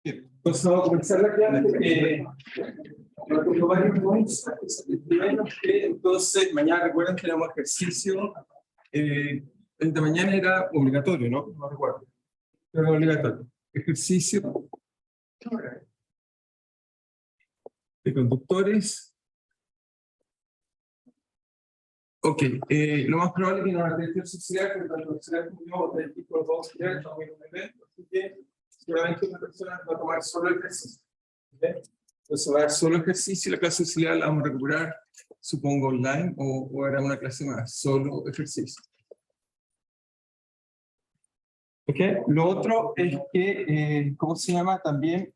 Bien, entonces vamos a comenzar la clase. Tengo varios points. Primero que entonces mañana recuerden que tenemos ejercicio. El de mañana era obligatorio, ¿no? No recuerdo. Era obligatorio. Ejercicio de conductores. Ok, lo más probable es que nos atención social, porque tanto social como yo, del tipo de dos sociales, estamos en un evento, así que seguramente una persona va a tomar solo el ejercicio. ¿Okay? Entonces va a dar solo ejercicio y la clase auxiliar la vamos a recuperar, supongo, online o hará una clase más, solo ejercicio. ¿Ok? Lo otro es que, ¿cómo se llama? También...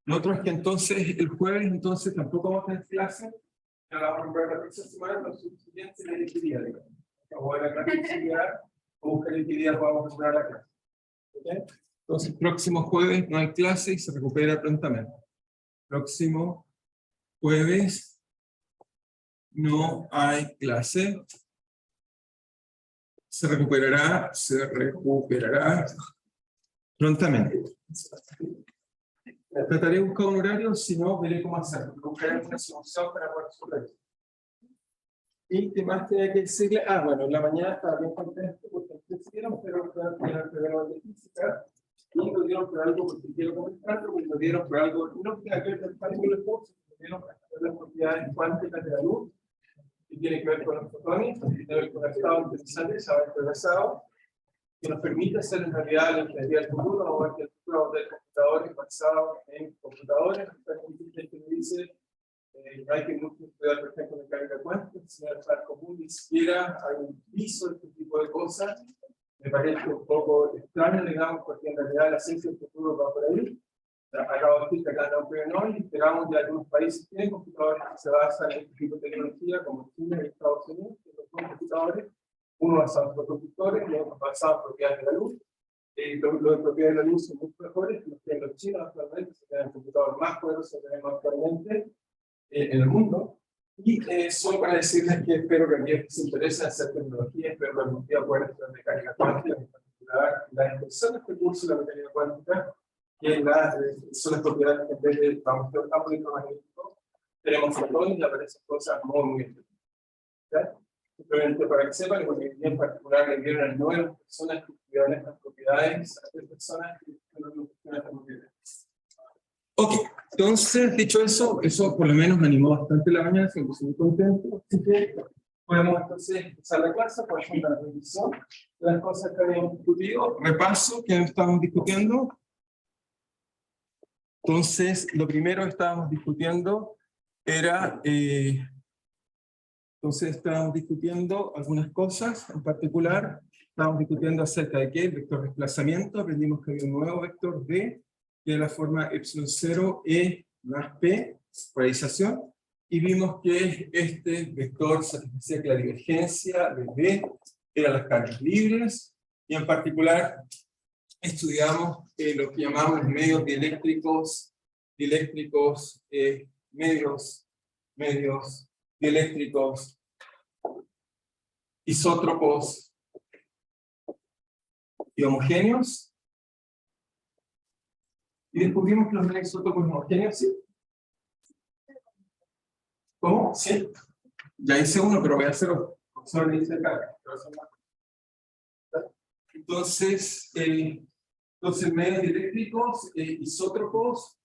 lo otro es que entonces, el jueves, entonces, tampoco vamos a tener clase. Ya la vamos a recuperar la próxima semana, los siguientes de qué día, digamos. O la clase auxiliar, o buscar en qué día podamos recuperar la clase. ¿Okay? Entonces, próximo jueves no hay clase y se recupera prontamente. Próximo jueves no hay clase. Se recuperará prontamente. Trataré de buscar un horario, si no, veré cómo hacerlo. Buscaré una solución para poder resolver. ¿Y qué más tenía que decirle? Ah, bueno, en la mañana estaba bien contento porque ustedes dieron, pero el de física. Y lo dieron por algo porque quiero comentarlo, porque lo dieron por algo, no tiene que ver con el curso, lo dieron para las propiedades cuánticas de la luz, que tiene que ver con los fotones, que tiene que ver con el estado interesante, saber progresado, que nos permite hacer en realidad la ingeniería del futuro, o arquitectura de computadores basados en computadores, que me dice, no hay que mucho estudiar, por ejemplo, mecánica cuántica, sino el común, ni siquiera hay un piso de este tipo de cosas. Me parece un poco extraño, digamos, porque en realidad la ciencia del futuro va por ahí. Acabo de decir que acá no, pero no, y esperamos que algunos países tienen computadores que se basan en este tipo de tecnología, como China y Estados Unidos, que no son computadores, uno basado en superconductores y otro basado en propiedades de la luz. Los de propiedades de la luz son mucho mejores que los que los chinos actualmente, se tienen computadores más poderosos que tenemos actualmente en el mundo. Y solo para decirles que espero que aquellos que se interesan en hacer tecnología, espero que algún día puedan estudiar mecánica cuántica, en particular la intención de este curso de la mecánica cuántica, que son las propiedades que en vez de vamos a campo electromagnético, tenemos fotones y aparecen cosas muy interesantes. Simplemente para que sepan, porque en particular le dieron a 9 personas que estudiaron estas propiedades, a 3 personas que estudiaron estas propiedades. Ok, entonces, dicho eso, eso por lo menos me animó bastante la mañana, me puse muy contento. Así que podemos entonces empezar la clase, por ejemplo, la revisión de las cosas que habíamos discutido, repaso que estábamos discutiendo. Entonces, lo primero que estábamos discutiendo era, entonces estábamos discutiendo algunas cosas, en particular, estábamos discutiendo acerca de qué, el vector desplazamiento, aprendimos que había un nuevo vector D, que es la forma epsilon 0 E más P, polarización, y vimos que este vector satisfacía que la divergencia de D eran las cargas libres, y en particular estudiamos lo que llamamos medios dieléctricos, medios dieléctricos isótropos y homogéneos. Y descubrimos que los medios isótropos homogéneos, ¿sí? ¿Cómo? Sí. Ya hice uno, pero voy a hacer otro. Solo hice acá. Entonces, medios dieléctricos, isótropos,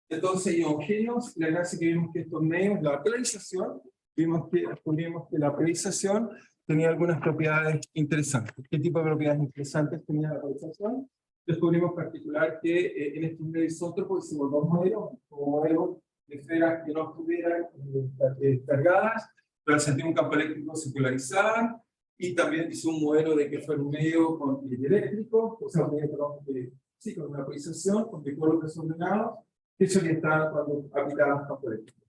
entonces y homogéneos, la gracia que vimos que estos medios, la polarización, descubrimos que la polarización tenía algunas propiedades interesantes. ¿Qué tipo de propiedades interesantes tenía la polarización? Descubrimos en particular que en estos medios isótropos hicimos dos modelos, como modelos de esferas que no estuvieran cargadas, pero al sentir un campo eléctrico se polarizaban, y también hizo un modelo de que fuera un medio con dieléctrico, o sea, un medio con una polarización, con dipolos desordenados, que se orientaba cuando aplicábamos campo eléctrico.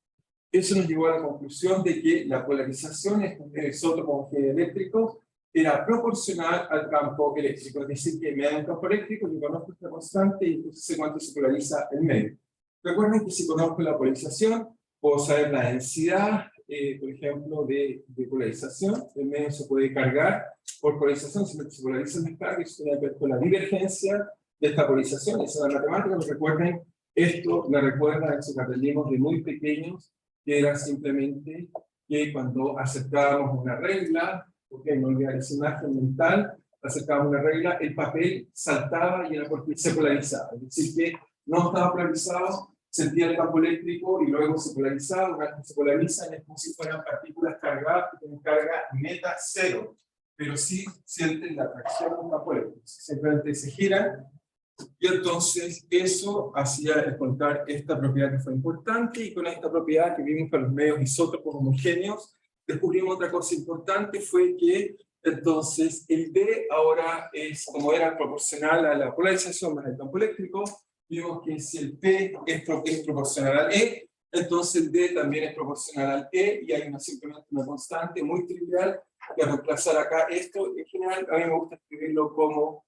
Eso nos llevó a la conclusión de que la polarización de estos medios isótropos eléctricos era proporcional al campo eléctrico, es decir, que me da un campo eléctrico, yo conozco esta constante y entonces sé cuánto se polariza el medio. Recuerden que si conozco la polarización, puedo saber la densidad por ejemplo, de polarización. El medio se puede cargar por polarización, se polarizan las cargas y eso tiene que ver con la divergencia de esta polarización. Esa es la matemática, pero recuerden, esto me recuerda a eso que aprendimos de muy pequeños, que era simplemente que cuando aceptábamos una regla, porque no olvidar esa imagen mental, aceptábamos una regla, el papel saltaba y era porque se polarizaba. Es decir, que no estaba polarizado, sentía el campo eléctrico y luego se polarizaba. Una vez que se polarizan es como si fueran partículas cargadas que tienen carga neta cero, pero sí sienten la atracción de un campo eléctrico. Simplemente se giran y entonces eso hacía encontrar esta propiedad que fue importante, y con esta propiedad que vimos con los medios isótopos homogéneos, descubrimos otra cosa importante, fue que entonces el D ahora es, como era proporcional a la polarización más el campo eléctrico, vimos que si el P es proporcional al E, entonces el D también es proporcional al E, y hay simplemente una constante muy trivial que reemplazar acá esto. En general, a mí me gusta escribirlo como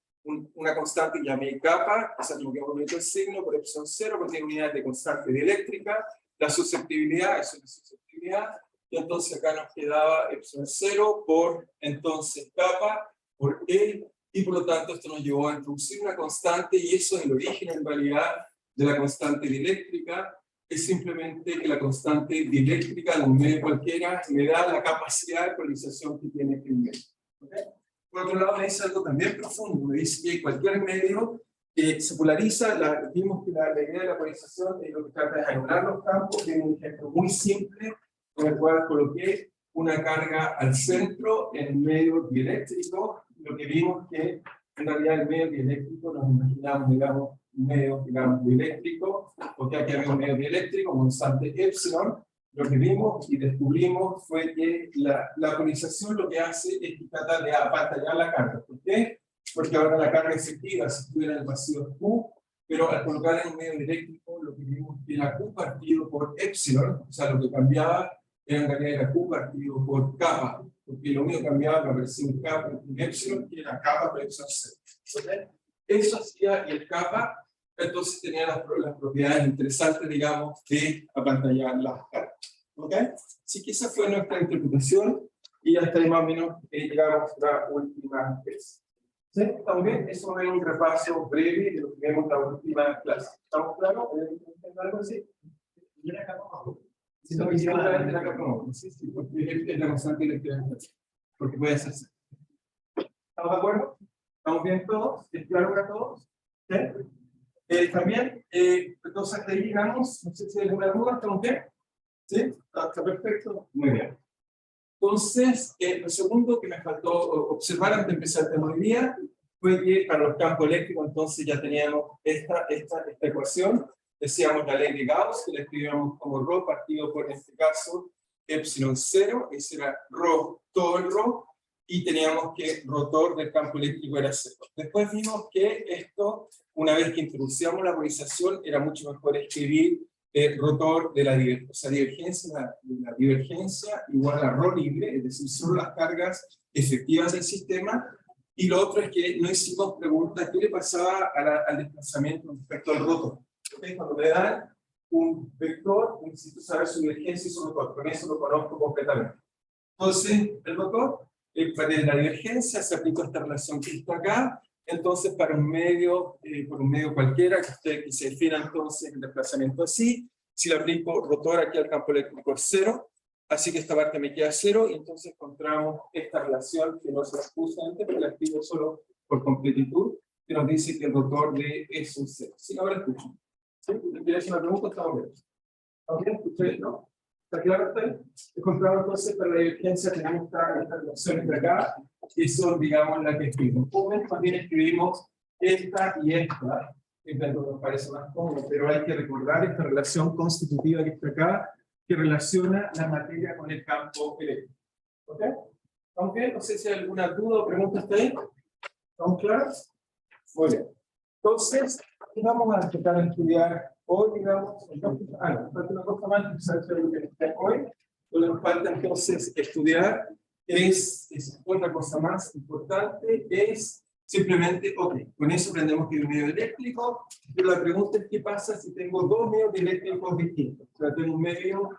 una constante que llamé kappa, o sea, lo que hemos visto el signo por epsilon 0, porque tiene unidades de constante dieléctrica, la susceptibilidad es una susceptibilidad, y entonces acá nos quedaba epsilon 0 por entonces kappa por E, y por lo tanto esto nos llevó a introducir una constante, y eso es el origen en realidad de la constante dieléctrica. Es simplemente que la constante dieléctrica de un medio cualquiera me da la capacidad de polarización que tiene el medio. ¿Okay? Por otro lado, me dice algo también profundo, me dice que cualquier medio se polariza. Vimos que la idea de la polarización es lo que trata de anular los campos. Tiene un ejemplo muy simple con el cual coloqué una carga al centro en un medio dieléctrico. Lo que vimos que en realidad el medio dieléctrico nos imaginamos, digamos, un medio, digamos, dieléctrico, porque aquí había un medio dieléctrico, constante epsilon. Lo que vimos y descubrimos fue que la polarización lo que hace es que trata de apantallar la carga. ¿Por qué? Porque ahora la carga efectiva si estuviera en el vacío es Q, pero al colocarla en un medio eléctrico lo que vimos que era Q partido por epsilon, o sea, lo que cambiaba era en realidad era Q partido por kappa, porque lo único que cambiaba me aparecía un kappa y un epsilon, que era kappa por epsilon 0. ¿Okay? Eso hacía, y el kappa entonces tenía las propiedades interesantes, digamos, de apantallar las cargas. ¿Ok? Así que esa fue nuestra interpretación, y ya está más o menos llegamos a la última vez. ¿Sí? ¿Estamos bien? Eso es un repaso breve de lo que vemos en la última clase. ¿Estamos claros? ¿Algo así? ¿Y la capa abajo? Sí, no, hicimos la capa abajo. Sí, sí, porque es la constante eléctrica. Porque puede hacerse. ¿Estamos de acuerdo? ¿Estamos bien todos? ¿Es claro para todos? ¿Sí? También, entonces hasta ahí llegamos. No sé si hay alguna duda. ¿Estamos bien? ¿Sí? ¿Está perfecto? Muy bien. Entonces, lo segundo que me faltó observar antes de empezar el tema de hoy día fue que para los campos eléctricos entonces ya teníamos esta ecuación. Decíamos la ley de Gauss, que la escribíamos como ρ partido por, en este caso, epsilon 0, ese era ρ, todo el ρ, y teníamos que rotor del campo eléctrico era 0. Después vimos que esto, una vez que introducíamos la polarización, era mucho mejor escribir el rotor de la divergencia, o sea, la divergencia igual a ρ libre, es decir, solo las cargas efectivas del sistema. Y lo otro es que no hicimos preguntas qué le pasaba al desplazamiento respecto al rotor. ¿Okay? Cuando me dan un vector, necesito saber su divergencia y su rotor, con eso lo conozco completamente. Entonces, el rotor, para la divergencia se aplica esta relación que está acá. Entonces, para un medio, por un medio cualquiera, que se defina entonces el desplazamiento así, si le aplico rotor aquí al campo eléctrico es 0, así que esta parte me queda 0, y entonces encontramos esta relación que no se las puse antes, pero la escribo solo por completitud, que nos dice que el rotor de es un 0. ¿Sí? Ahora escucho. ¿Sí? ¿Quieres hacer una pregunta? ¿Estamos bien? ¿Estamos bien? ¿Ustedes no? ¿Está claro usted? Encontramos entonces para la divergencia tenemos esta relación entre acá, que son, digamos, las que escribimos. También escribimos esta y esta, que nos parece más cómodo, pero hay que recordar esta relación constitutiva que está acá, que relaciona la materia con el campo eléctrico. ¿Ok? ¿Estamos bien? No sé si hay alguna duda o pregunta hasta ahí. ¿Estamos claros? Muy bien. Entonces, vamos a empezar a estudiar hoy, digamos, nos falta una cosa más, que se lo que está hoy. Lo que nos falta entonces estudiar es otra cosa más importante, es simplemente, ok, con eso aprendemos que hay un medio eléctrico, pero la pregunta es qué pasa si tengo dos medios eléctricos distintos. O sea, tengo un medio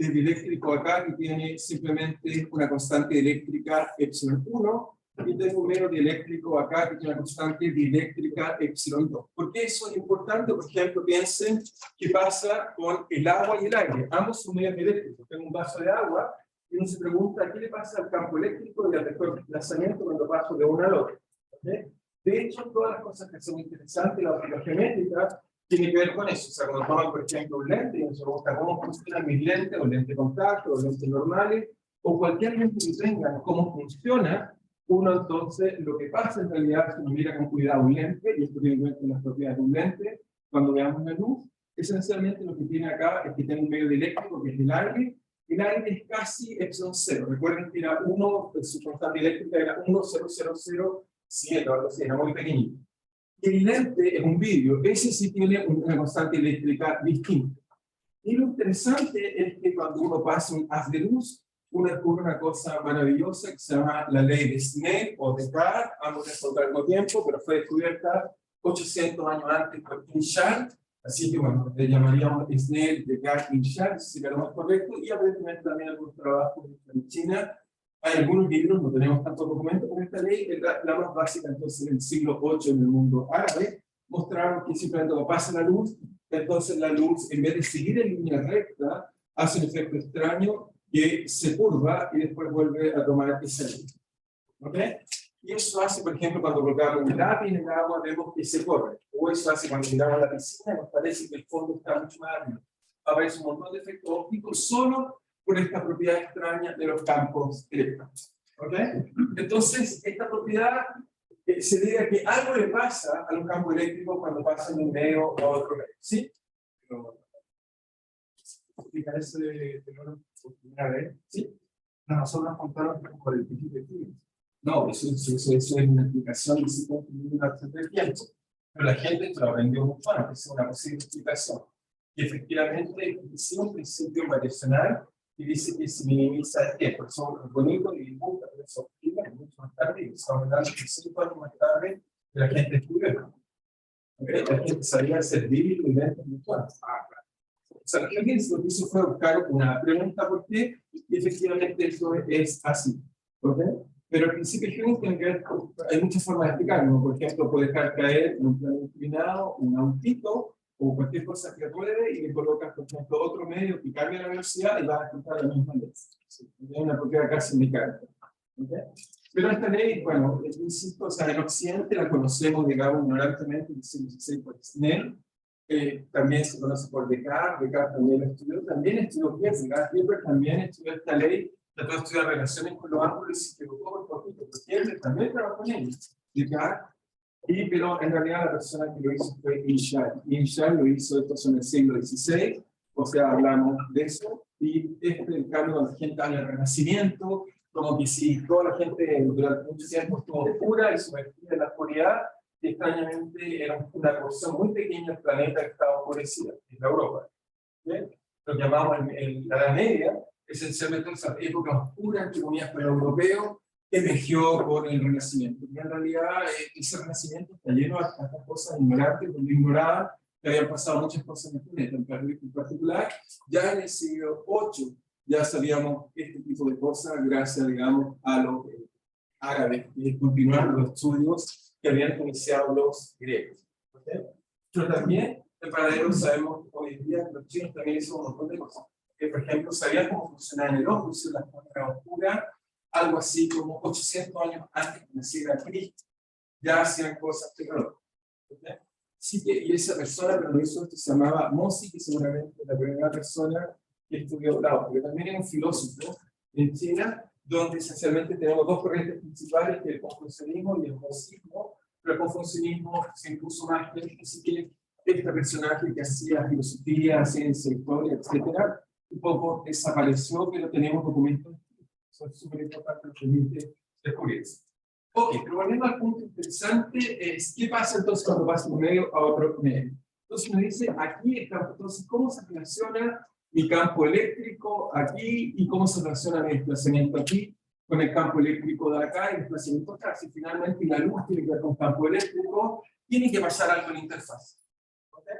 dieléctrico acá que tiene simplemente una constante eléctrica epsilon 1, y tengo un medio dieléctrico acá que tiene una constante dieléctrica epsilon 2. ¿Por qué eso es importante? Por ejemplo, piensen qué pasa con el agua y el aire. Ambos son medios dieléctricos. Tengo un vaso de agua y uno se pregunta qué le pasa al campo eléctrico y al desplazamiento cuando paso de uno al otro. ¿Okay? De hecho, todas las cosas que son interesantes, la geométrica, tiene que ver con eso. O sea, cuando toman, por ejemplo, un lente y nos pregunta cómo funcionan mis lentes, o lentes de contacto, o lentes normales, o cualquier lente que tengan, cómo funciona, uno entonces, lo que pasa en realidad, si uno mira con cuidado un lente, y esto tiene que ver con las propiedades de un lente, cuando veamos la luz, esencialmente lo que tiene acá es que tiene un medio dieléctrico que es el aire. El aire es casi epsilon 0. Recuerden que era 1, su constante eléctrica era 1,0007, algo así, era muy pequeñito. El lente es un vidrio, ese sí tiene una constante eléctrica distinta. Y lo interesante es que cuando uno pasa un haz de luz, uno descubre una cosa maravillosa que se llama la ley de Snell o de Carr, ambos al mismo tiempo, pero fue descubierta 800 años antes por Inchard, así que bueno, le llamaríamos Snell, de Carr, Inchard, si sería lo más correcto, y aparentemente también algunos trabajos en China. Hay algunos libros, no tenemos tantos documentos, pero esta ley es la más básica, entonces en el siglo VIII en el mundo árabe, mostraron que simplemente cuando pasa la luz, entonces la luz, en vez de seguir en línea recta, hace un efecto extraño que se curva y después vuelve a tomar esa línea. ¿Ok? Y eso hace, por ejemplo, cuando colocamos un lápiz en el agua, vemos que se corre. O eso hace cuando miramos a la piscina, nos parece que el fondo está mucho más arriba. Aparece un montón de efectos ópticos solo por esta propiedad extraña de los campos eléctricos. ¿Ok? Entonces, esta propiedad se diga que algo le pasa a los campos eléctricos cuando pasan de un medio a otro medio. ¿Sí? Pero, ¿explicar eso de oro por primera vez? ¿Sí? No, nosotros contaron por el principio de química. No, eso es una explicación de 50 minutos de tiempo. Pero la gente lo aprendió mucho antes, es una posible explicación. Y efectivamente, es un principio variacional y dice que se minimiza el tiempo. Son bonitos y gusta, pero eso explica mucho más tarde. Y estamos hablando de 5 años más tarde que la gente estudió. ¿Okay? La gente sabía servir y lentes virtuales. O sea, lo que hizo fue buscar una pregunta por qué, y efectivamente eso es así. ¿Okay? Pero el principio Huygens tiene que ver con, hay muchas formas de explicarlo. Por ejemplo, puede dejar caer en un plano inclinado, un autito, o cualquier cosa que ruede, y le colocas, por ejemplo, otro medio que cambie la velocidad y vas a encontrar la misma ley. ¿Sí? Es una propiedad casi mecánica. ¿Okay? Pero esta ley, bueno, insisto, o sea, en Occidente la conocemos, digamos, ignorantemente, en el siglo XVI por Snell. También se conoce por Descartes. Descartes también lo estudió, también estudió Kierkegaard. Kierkegaard también estudió esta ley, trató de estudiar relaciones con los ángulos y se equivocó por poquito, pero Kierkegaard también trabajó en ello. Descartes. Pero en realidad la persona que lo hizo fue Inchard. Inchard lo hizo esto en el siglo XVI, o sea, hablamos de eso. Y en cambio, cuando la gente habla del Renacimiento, como que si toda la gente durante mucho tiempo estuvo oscura y sumergida en la oscuridad, y extrañamente era una porción muy pequeña del planeta que estaba oscurecida, en la Europa. ¿Bien? Lo llamamos la Edad Media, esencialmente esa época oscura, entre comillas, para el europeo, emergió por el Renacimiento. Y en realidad ese Renacimiento está lleno de tantas cosas ignorantes, donde ignoraban que habían pasado muchas cosas en el planeta. En particular, ya en el siglo VIII ya sabíamos este tipo de cosas gracias, digamos, a los árabes, y continuaron los estudios que habían iniciado los griegos. ¿Okay? Pero también, en paralelo, sabemos hoy en día que los chinos también hicieron un montón de cosas. Que, por ejemplo, sabían cómo funcionaba el ojo, y la cámara oscura, algo así como 800 años antes de naciera Cristo, ya hacían cosas tecnológicas. ¿Okay? Sí que, y esa persona que lo hizo esto se llamaba Mozi, que seguramente es la primera persona que estudió Lao, porque también era un filósofo en China, donde esencialmente tenemos dos corrientes principales, que es el confucianismo y el mozismo, pero el confucianismo se impuso más que así que este personaje que hacía filosofía, ciencia, historia, etcétera, un poco desapareció, pero tenemos documentos que son súper importantes que permiten descubrirse. Ok, pero volviendo al punto interesante, es ¿qué pasa entonces cuando pasa de un medio a otro medio? Entonces me dice, aquí está, entonces, ¿cómo se relaciona mi campo eléctrico aquí y cómo se relaciona mi desplazamiento aquí con el campo eléctrico de acá y el desplazamiento acá? Si finalmente la luz tiene que ver con campo eléctrico, tiene que pasar algo en la interfaz. ¿Okay?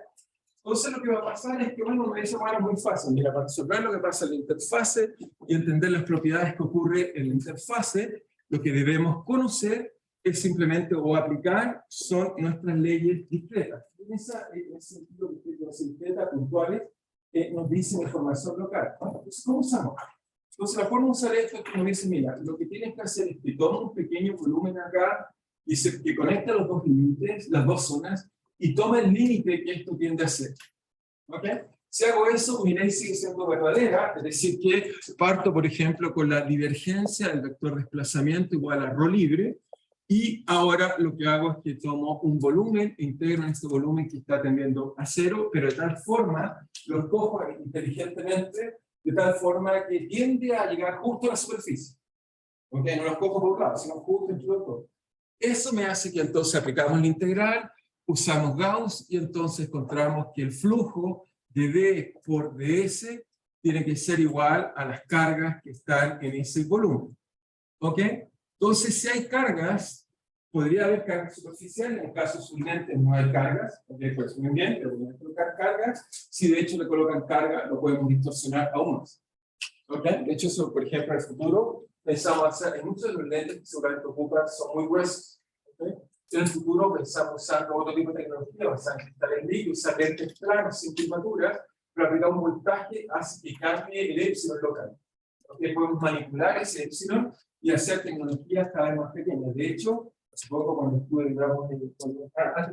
Entonces lo que va a pasar es que, bueno, me dice, bueno, es muy fácil. Mira, para resolver lo que pasa en la interfase y entender las propiedades que ocurre en la interfase, lo que debemos conocer es simplemente, o aplicar, son nuestras leyes discretas. En ese sentido, las discretas puntuales nos dicen información local. Entonces, ¿cómo usamos? Entonces, la forma de usar esto es que nos dice, mira, lo que tienes que hacer es que toma un pequeño volumen acá y que conecta los dos límites, las dos zonas, y toma el límite que esto tiende a hacer. ¿Ok? Si hago eso, mi ley sigue siendo verdadera, es decir, que parto, por ejemplo, con la divergencia del vector desplazamiento igual a ρ libre, y ahora lo que hago es que tomo un volumen, integro en este volumen que está tendiendo a cero, pero de tal forma, lo cojo inteligentemente, de tal forma que tiende a llegar justo a la superficie. ¿Ok? No los cojo por un lado, sino justo entre los dos. Eso me hace que entonces aplicamos la integral, usamos Gauss, y entonces encontramos que el flujo de D por ds tiene que ser igual a las cargas que están en ese volumen. ¿Ok? Entonces, si hay cargas, podría haber cargas superficiales, en casos subinentes no hay cargas, ¿ok? Pues muy bien, pero voy a colocar cargas. Si de hecho le colocan carga, lo podemos distorsionar aún más. ¿Ok? De hecho, eso, por ejemplo, en el futuro, pensamos hacer, en muchos de los lentes que seguramente ocupan son muy gruesos. ¿Okay? En el futuro pensamos usando otro tipo de tecnología, usando cristales líquidos, usar lentes planos sin curvaturas, pero aplicar un voltaje hace que cambie el epsilon local. ¿Okay? Podemos manipular ese epsilon y hacer tecnologías cada vez más pequeñas. De hecho, hace poco cuando estuve, digamos, antes de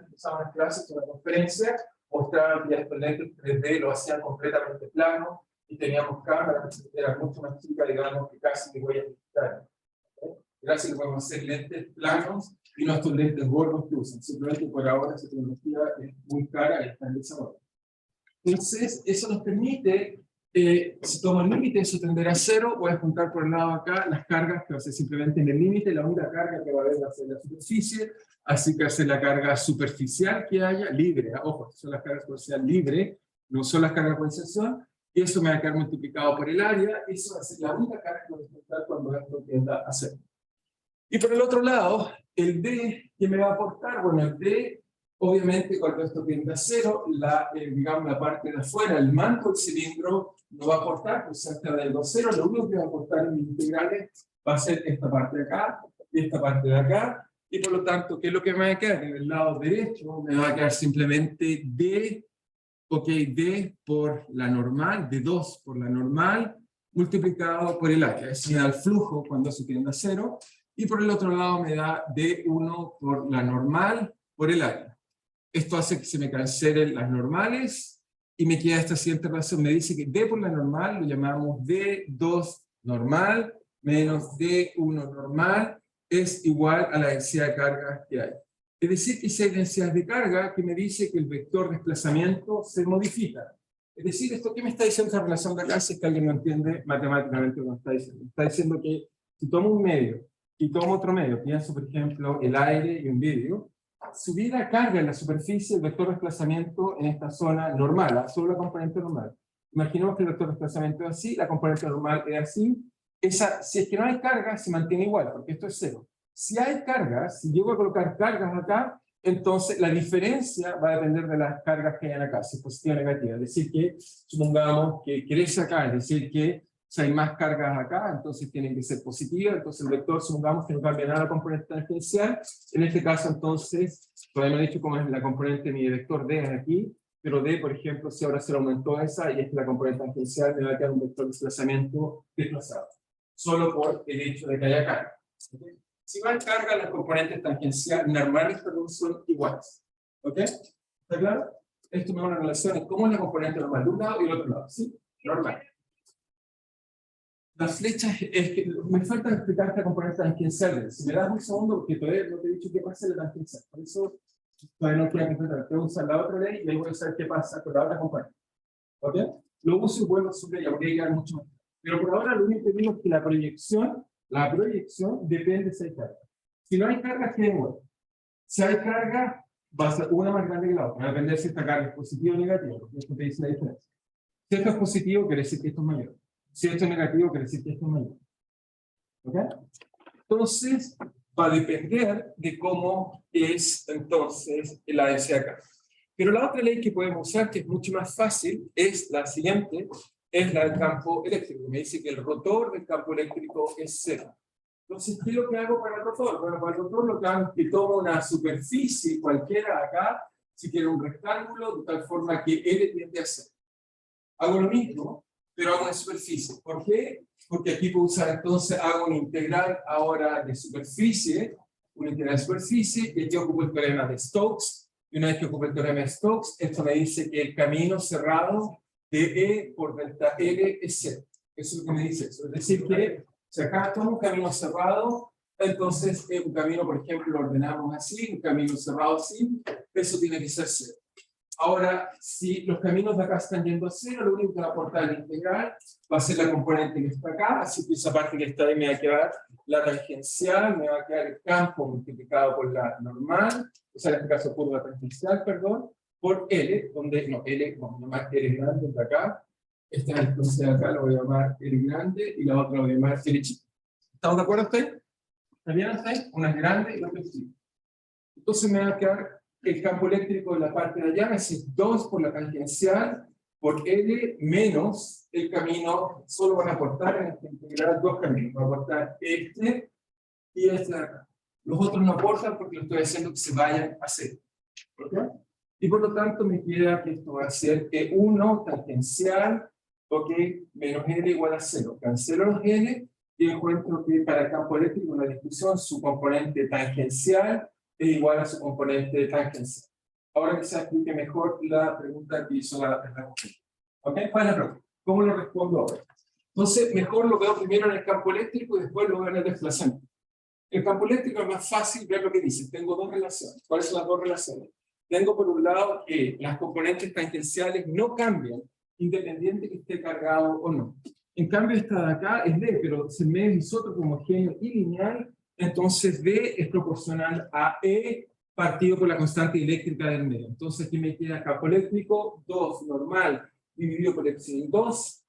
empezar las clases, en una conferencia, mostraban que estos lentes 3D lo hacían completamente plano, y teníamos cámaras que eran mucho más chicas, digamos, que casi que huellas digitales. Gracias que podemos hacer lentes planos y no estos lentes gordos que usan. Simplemente por ahora esa tecnología es muy cara y está en desarrollo. Entonces, eso nos permite, si tomo el límite, eso tenderá a cero, voy a juntar por el lado acá las cargas que va a ser simplemente en el límite, la única carga que va a haber va a ser la superficie, así que hacer la carga superficial que haya, libre, ojo, son las cargas superficiales libres, no son las cargas de condensación, y eso me va a quedar multiplicado por el área, eso va a ser la única carga que voy a encontrar cuando esto tienda a cero. Y por el otro lado, el D, ¿qué me va a aportar? Bueno, el D, obviamente, cuando esto tiende a cero, digamos, la parte de afuera, el manto del cilindro, no va a aportar, pues cerca del 2,0, lo único que va a aportar en mis integrales va a ser esta parte de acá, y esta parte de acá, y por lo tanto, ¿qué es lo que me va a quedar? En el lado derecho me va a quedar simplemente D, ok, D por la normal, D2 por la normal, multiplicado por el área. Eso me da el flujo cuando se tiende a cero, y por el otro lado me da D1 por la normal por el área. Esto hace que se me cancelen las normales, y me queda esta siguiente relación. Me dice que D por la normal lo llamamos D2 normal menos D1 normal es igual a la densidad de carga que hay. Es decir, que si hay densidad de carga, que me dice que el vector desplazamiento se modifica. Es decir, ¿esto qué me está diciendo esa relación de acá? Si es que alguien no entiende matemáticamente lo que me está diciendo. Me está diciendo que si tomo un medio y tomo otro medio, pienso por ejemplo el aire y un vidrio, si hubiera carga en la superficie, el vector desplazamiento en esta zona normal, solo la componente normal. Imaginemos que el vector desplazamiento es así, la componente normal es así. Si es que no hay carga, se mantiene igual, porque esto es cero. Si hay cargas, si llego a colocar cargas acá, entonces la diferencia va a depender de las cargas que hayan acá, si es positiva o negativa. Es decir, que supongamos que crece acá, es decir, que si hay más cargas acá, entonces tienen que ser positivas, entonces el vector, supongamos que no cambia nada la componente tangencial, en este caso entonces, todavía no he dicho cómo es la componente, mi vector D es aquí, pero D, por ejemplo, si ahora se le aumentó esa, y esta es la componente tangencial, me va a quedar un vector de desplazamiento desplazado, solo por el hecho de que haya carga. ¿Okay? Si no hay carga, las componentes tangenciales normales son iguales. ¿Ok? ¿Está claro? Esto me da una relación en cómo es la componente normal de un lado y del otro lado. ¿Sí? Normal. Las flechas, es que me falta explicar esta componente tangencial. Si me das un segundo, porque todavía no te he dicho qué pasa en la tangencial. Por eso todavía no quiero completar. Tengo que usar la otra ley y ahí voy a saber qué pasa con la otra componente. ¿Ok? Lo uso y vuelvo a subir, ya voy a llegar mucho más. Pero por ahora lo único que digo es que la proyección depende si hay carga. Si no hay carga, queda igual. Si hay carga, va a ser una más grande que la otra. Va a depender si esta carga es positiva o negativa, porque esto te dice la diferencia. Si esto es positivo, quiere decir que esto es mayor. Si esto es negativo, quiere decir que esto es mayor. ¿Ok? Entonces, va a depender de cómo es entonces la densidad de carga. Pero la otra ley que podemos usar, que es mucho más fácil, es la siguiente, es la del campo eléctrico. Me dice que el rotor del campo eléctrico es cero. Entonces, ¿qué es lo que hago para el rotor? Bueno, para el rotor lo que hago es que tomo una superficie cualquiera acá, si quiero un rectángulo, de tal forma que L tiende a cero. Hago lo mismo, pero hago una superficie. ¿Por qué? Porque aquí puedo usar, entonces, hago una integral ahora de superficie, una integral de superficie, y aquí ocupo el teorema de Stokes, y una vez que ocupo el teorema de Stokes, esto me dice que el camino cerrado de E por delta L es cero. Eso es lo que me dice eso. Es decir, que si acá tomo un camino cerrado, entonces un camino, por ejemplo, lo ordenamos así, un camino cerrado así, eso tiene que ser cero. Ahora, si los caminos de acá están yendo a cero, lo único que va a aportar la integral va a ser la componente que está acá, así que esa parte que está ahí me va a quedar la tangencial, me va a quedar el campo multiplicado por la normal, o sea, en este caso curva tangencial, perdón, por L, donde, no, L, vamos a llamar L grande de acá, esta entonces de acá lo voy a llamar L grande y la otra lo voy a llamar L chico. ¿Estamos de acuerdo ustedes? ¿Está bien ustedes? Una es grande y la otra es chica. Entonces me va a quedar el campo eléctrico de la parte de allá, es decir, 2 por la tangencial, por L menos el camino, solo van a aportar en esta integral 2 caminos, va a aportar este y este de acá. Los otros no aportan porque lo estoy haciendo que se vayan a cero. ¿Okay? Y por lo tanto me queda que esto va a ser E1 tangencial, ok, menos L igual a 0. Cancelo los L y encuentro que para el campo eléctrico en la discusión su componente tangencial es igual a su componente tangencial. Ahora que se explique mejor la pregunta que hizo la mujer. ¿Ok? ¿Cuál es la pregunta? ¿Cómo lo respondo ahora? Entonces, mejor lo veo primero en el campo eléctrico y después lo veo en el desplazamiento. El campo eléctrico es más fácil ver lo que dice. Tengo dos relaciones. ¿Cuáles son las dos relaciones? Tengo por un lado que las componentes tangenciales no cambian, independiente que esté cargado o no. En cambio, esta de acá es D, pero si el medio es isótropo homogéneo y lineal, entonces D es proporcional a E partido por la constante eléctrica del medio. Entonces aquí me queda campo eléctrico 2 normal dividido por epsilon 2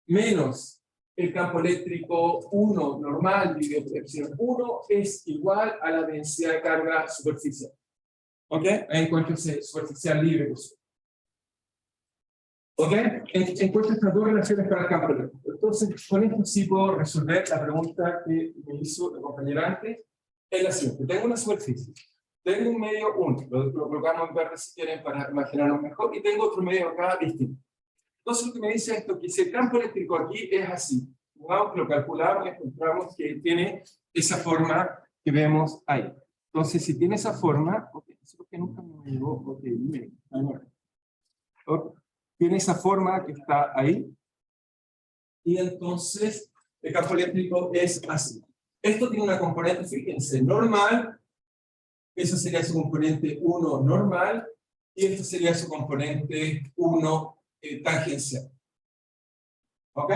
menos el campo eléctrico 1 normal dividido por epsilon 1 es igual a la densidad de carga superficial. ¿Ok? Ahí encuentro ese superficial libre. ¿Ok? Encuentro estas dos relaciones para el campo eléctrico. Entonces, con esto sí puedo resolver la pregunta que me hizo la compañera antes. Es la siguiente. Tengo una superficie. Tengo un medio 1. Lo colocamos en verde si quieren para imaginarlo mejor. Y tengo otro medio acá distinto. Entonces, lo que me dice esto, que si el campo eléctrico aquí es así, lo calculamos y encontramos que tiene esa forma que vemos ahí. Entonces, si tiene esa forma, okay, eso es lo que nunca me llegó, okay, tiene esa forma que está ahí, y entonces el campo eléctrico es así. Esto tiene una componente, fíjense, normal, eso sería su componente 1 normal, y esto sería su componente 1 tangencial. ¿Ok?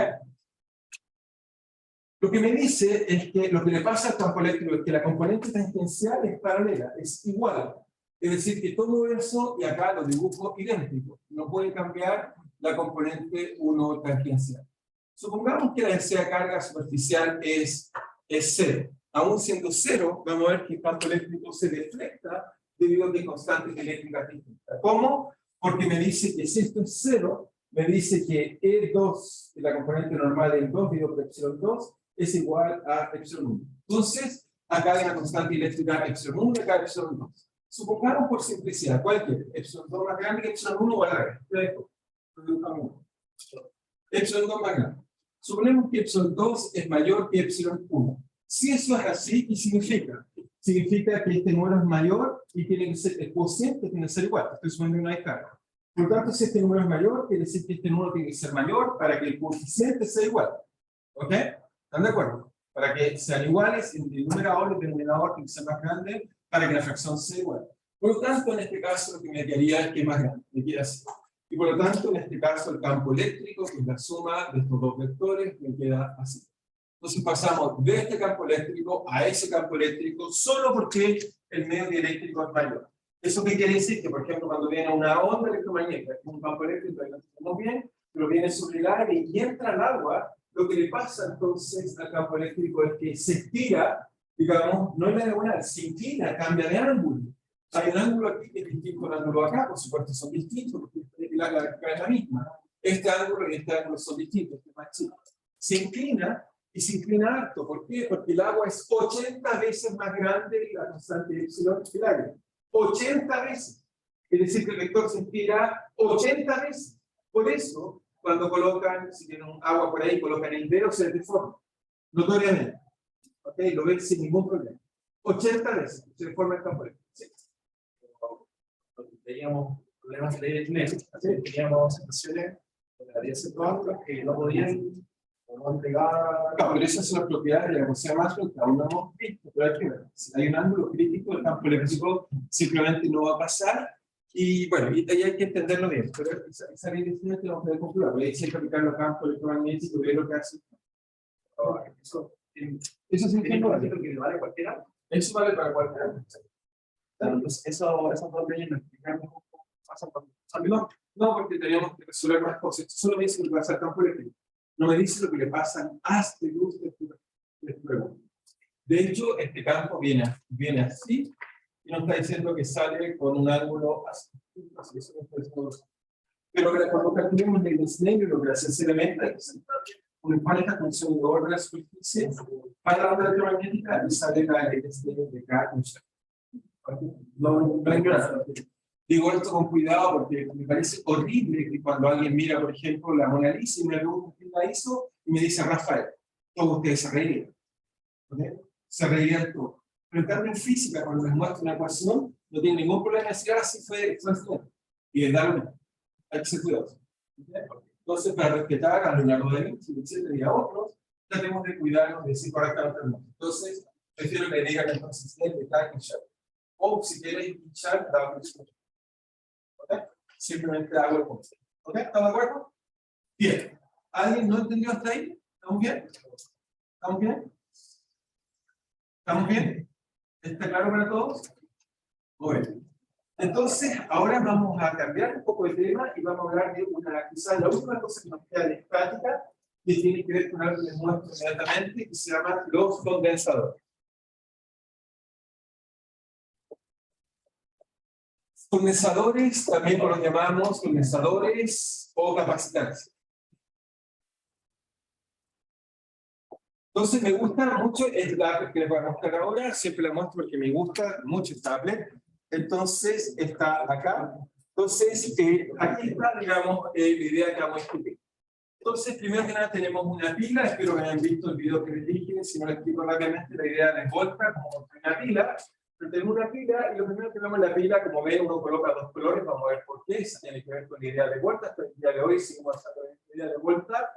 Lo que me dice es que lo que le pasa al campo eléctrico es que la componente tangencial es paralela, es igual. Es decir, que todo eso, y acá lo dibujo idéntico, no puede cambiar la componente 1 tangencial. Supongamos que la densidad de carga superficial es 0. Aún siendo 0, vamos a ver que el campo eléctrico se deflecta debido a que hay constantes eléctricas distintas. ¿Cómo? Porque me dice que si esto es 0, me dice que E2, la componente normal del 2 dividido por epsilon 2, es igual a epsilon 1. Entonces, acá hay una constante eléctrica epsilon 1 y acá epsilon 2. Supongamos por simplicidad, cualquier epsilon 2 más grande que epsilon 1 o al revés. Epsilon 2 más grande. Suponemos que epsilon 2 es mayor que epsilon 1. Si eso es así, ¿qué significa? Significa que este número es mayor y tiene que ser, el cociente tiene que ser igual. Estoy suponiendo una descarga. Por lo tanto, si este número es mayor, quiere decir que este número tiene que ser mayor para que el coeficiente sea igual. ¿Ok? ¿Están de acuerdo? Para que sean iguales, el numerador y el denominador tiene que ser más grande para que la fracción sea igual. Por lo tanto, en este caso, lo que me quedaría es que es más grande. Me queda así. Y por lo tanto, en este caso, el campo eléctrico, que es la suma de estos dos vectores, me queda así. Entonces pasamos de este campo eléctrico a ese campo eléctrico solo porque el medio dieléctrico es mayor. ¿Eso qué quiere decir? Que, por ejemplo, cuando viene una onda electromagnética, que es un campo eléctrico, no entendemos bien, pero viene sobre el aire y entra al agua, lo que le pasa entonces al campo eléctrico es que se estira, digamos, no es la diagonal, se inclina, cambia de ángulo. Hay un ángulo aquí que es distinto al ángulo acá, por supuesto son distintos, porque la gráfica es la misma. Este ángulo y este ángulo son distintos, este es más chico. Se inclina, y se inclina harto. ¿Por qué? Porque el agua es 80 veces más grande que la constante de epsilon que el aire. 80 veces. Es decir, que el vector se inclina 80 veces. Por eso, cuando colocan, si tienen un agua por ahí, colocan el dedo, se deforma. Notoriamente. ¿Ok? Lo ven sin ningún problema. 80 veces se deforma el campo eléctrico. Sí. Teníamos problemas de net, teníamos situaciones donde había ciertos ángulos que no podían o no entregar. No, pero esas son las propiedades de la ecuación Maxwell que aún no hemos visto. Pero hay que ver. Si hay un ángulo crítico, el campo eléctrico simplemente no va a pasar. Y bueno, y ahí hay que entenderlo bien. Pero esa ley de cine tenemos que calcular. Hay que aplicar los campos electromagnéticos y ver lo que hace. Eso sí, ¿Tiene conocido que vale cualquiera? eso vale para cualquiera. Entonces, esas dos leyes nos explican cómo pasan por. No, porque teníamos que resolver más cosas. Esto solo me dice lo que pasa al campo eléctrico. No me dice lo que le pasa a este luz de pregunta. De hecho, este campo viene así y nos está diciendo que sale con un ángulo así. Eso no está diciendo. Pero cuando calculemos la Snell, lo que hace es elemento con esta función de orden de la superficie para la onda electromagnética y sale la Snell de cada función. No hay nada. Digo esto con cuidado porque me parece horrible que cuando alguien mira, por ejemplo, la Mona Lisa y me pregunta quién la hizo y me dice Rafael, todos ustedes se reirían. ¿Okay? Se reirían todos. Pero en cambio en física, cuando les muestro una ecuación, no tiene ningún problema en decir, ah, sí fue esto. Y les da lo mismo. Hay que ser cuidadosos. ¿Okay? Entonces, para respetar a Leonardo da Vinci, etc. y a otros, tratemos de cuidarnos de decir correctamente el nombre. Entonces, prefiero que digan entonces de cada hinchar. O si quieres hinchar, da un discurso. ¿Okay? Simplemente hago el concepto. ¿Ok? ¿Estamos de acuerdo? Bien. ¿Alguien no entendió hasta ahí? ¿Estamos bien? ¿Estamos bien? ¿Estamos bien? ¿Está claro para todos? Bueno. Entonces, ahora vamos a cambiar un poco de tema y vamos a hablar de quizás la última cosa que nos queda de estática, que tiene que ver con algo que les muestro inmediatamente, que se llama los condensadores. Condensadores, también los llamamos condensadores o capacitantes. Entonces me gusta mucho el tablet que les voy a mostrar ahora, siempre la muestro porque me gusta mucho el tablet. Entonces está acá. Entonces aquí está, digamos, la idea que vamos a discutir. Entonces, primero que nada tenemos una pila, espero que hayan visto el video que les dije, si no les explico rápidamente la idea de Volta como una pila. Pero tenemos una pila y lo primero que vemos en la pila, como ven, uno coloca dos colores, vamos a ver por qué, eso tiene que ver con la idea de Volta, hasta el día de hoy seguimos usando la idea de Volta.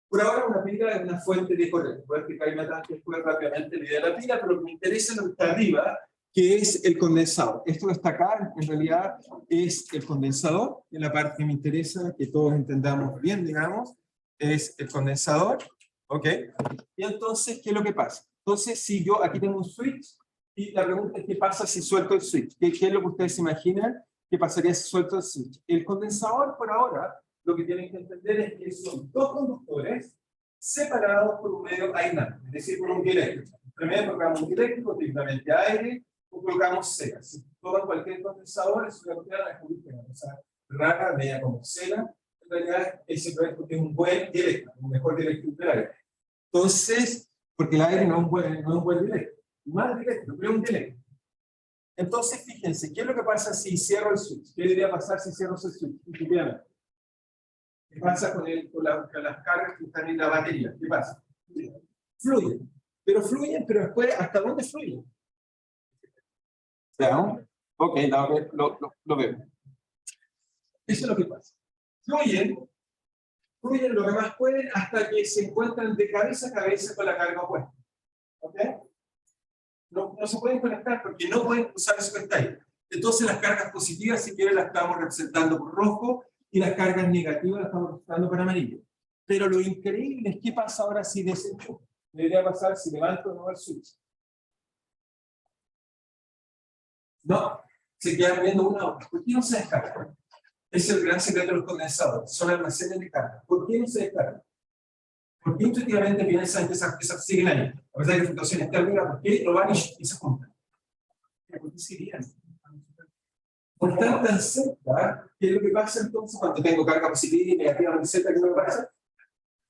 Por ahora una pila es una fuente de corriente, voy a explicar después rápidamente la idea de la pila, pero lo que me interesa es lo que está arriba, que es el condensador. Esto que está acá, en realidad, es el condensador, en la parte que me interesa, que todos entendamos bien, digamos, es el condensador, ¿ok? Y entonces, ¿qué es lo que pasa? Entonces, si yo, aquí tengo un switch, y la pregunta es, ¿qué pasa si suelto el switch? ¿Qué es lo que ustedes se imaginan que pasaría si suelto el switch? El condensador, por ahora, lo que tienen que entender es que son dos conductores separados por un medio aislante, es decir, por un dieléctrico. Primero colocamos un dieléctrico, típicamente aire, o colocamos cera. Si toman cualquier condensador, es una cosa rara, media como cera, en realidad es simplemente un buen dieléctrico, un mejor dieléctrico del aire. Entonces, porque el aire no es un buen dieléctrico, mal dieléctrico, pero es un dieléctrico. Entonces, fíjense, ¿qué es lo que pasa si cierro el switch? ¿Qué debería pasar si cierro ese switch? Intuitivamente. ¿Qué pasa con las cargas que están en la batería? ¿Qué pasa? Fluyen. Pero después, ¿hasta dónde fluyen? ¿Veamos? Ok, lo vemos. Eso es lo que pasa. Fluyen lo que más pueden hasta que se encuentran de cabeza a cabeza con la carga opuesta. ¿Ok? No se pueden conectar porque no pueden usar eso que está ahí. Entonces las cargas positivas, si quieren, las estamos representando por rojo y las cargas negativas las estamos representando por amarillo. Pero lo increíble es qué pasa ahora si desenchufo. Debería pasar si levanto o no el switch. No, se quedan viendo una a otra. ¿Por qué no se descarga? Es el gran secreto de los condensadores. Son almacenes de carga. ¿Por qué no se descarga? ¿Por qué intuitivamente piensan que esas siguen ahí? A pesar de que la fluctuación está arriba, ¿por qué lo van y se juntan? ¿Por qué se irían? Como están tan cerca, ¿qué es lo que pasa entonces cuando tengo carga positiva y negativa muy cerca? ¿Qué me pasa?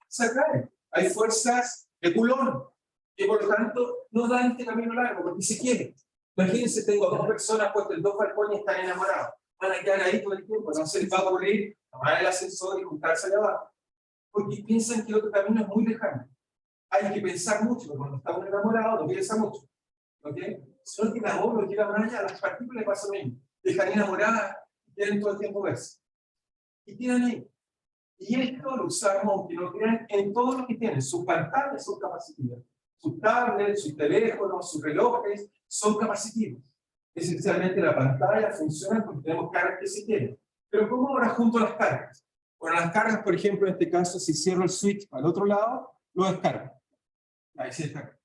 Se cae. Hay fuerzas de Coulomb, que por lo tanto no dan este camino largo, porque si quieren. Imagínense, tengo dos personas puestas en dos balcones y están enamorados. Van a quedar ahí todo el tiempo, no se les va a ocurrir tomar el ascensor y juntarse allá abajo. Porque piensan que el otro camino es muy lejano. Hay que pensar mucho, porque cuando estamos enamorados no piensa mucho. ¿Ok? Solo que el amor lo lleva más allá, a las partículas pasa lo mismo. Dejan enamoradas y quieren todo el tiempo verse. Y quedan ahí. Y esto lo usamos, aunque no crean, en todo lo que tienen. Sus pantallas son capacitivas. Sus tablets, sus teléfonos, sus relojes son capacitivos. Esencialmente la pantalla funciona porque tenemos cargas que se quieren. Pero ¿cómo ahora junto las cargas? Bueno, las cargas, por ejemplo, en este caso, si cierro el switch al otro lado, lo descargo. Ahí se descarga.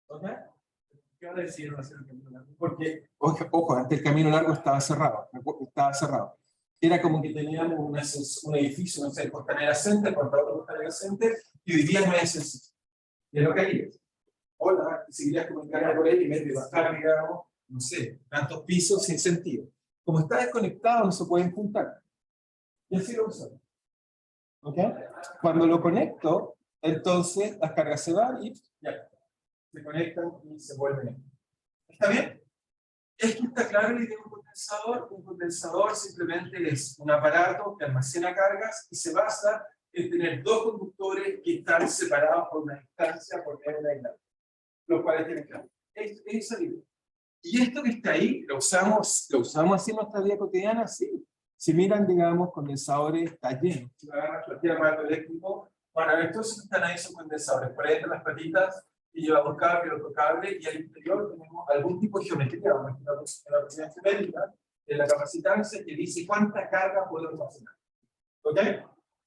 ¿Ok? ¿Qué va a decir hacer el camino largo? Porque, ojo, antes el camino largo estaba cerrado. Estaba cerrado. Era como que teníamos un edificio, no sé, Costanera Center, contra otro Costanera Center, y hoy día no es sencillo. Y es lo que hay. Hola, seguirías comunicando por ahí y medio bajar, digamos, no sé, tantos pisos sin sentido. Como está desconectado, no se pueden juntar. Y así lo usamos. ¿Ok? Cuando lo conecto, entonces las cargas se van y ya, se conectan y se vuelven. ¿Está bien? Esto está claro la idea de un condensador. Un condensador simplemente es un aparato que almacena cargas y se basa en tener dos conductores que están separados por una distancia por medio de una aislante, los cuales tienen carga. Es esa idea. Y esto que está ahí, lo usamos así en nuestra vida cotidiana, sí. Si miran, digamos, condensadores, está lleno. Si agarras cualquier aparato eléctrico, bueno, estos que están ahí son condensadores. Por ahí están las patitas y llevamos cable, otro cable, y al interior tenemos algún tipo de geometría, una geometría geométrica de la capacitancia que dice cuánta carga puedo almacenar. ¿Ok?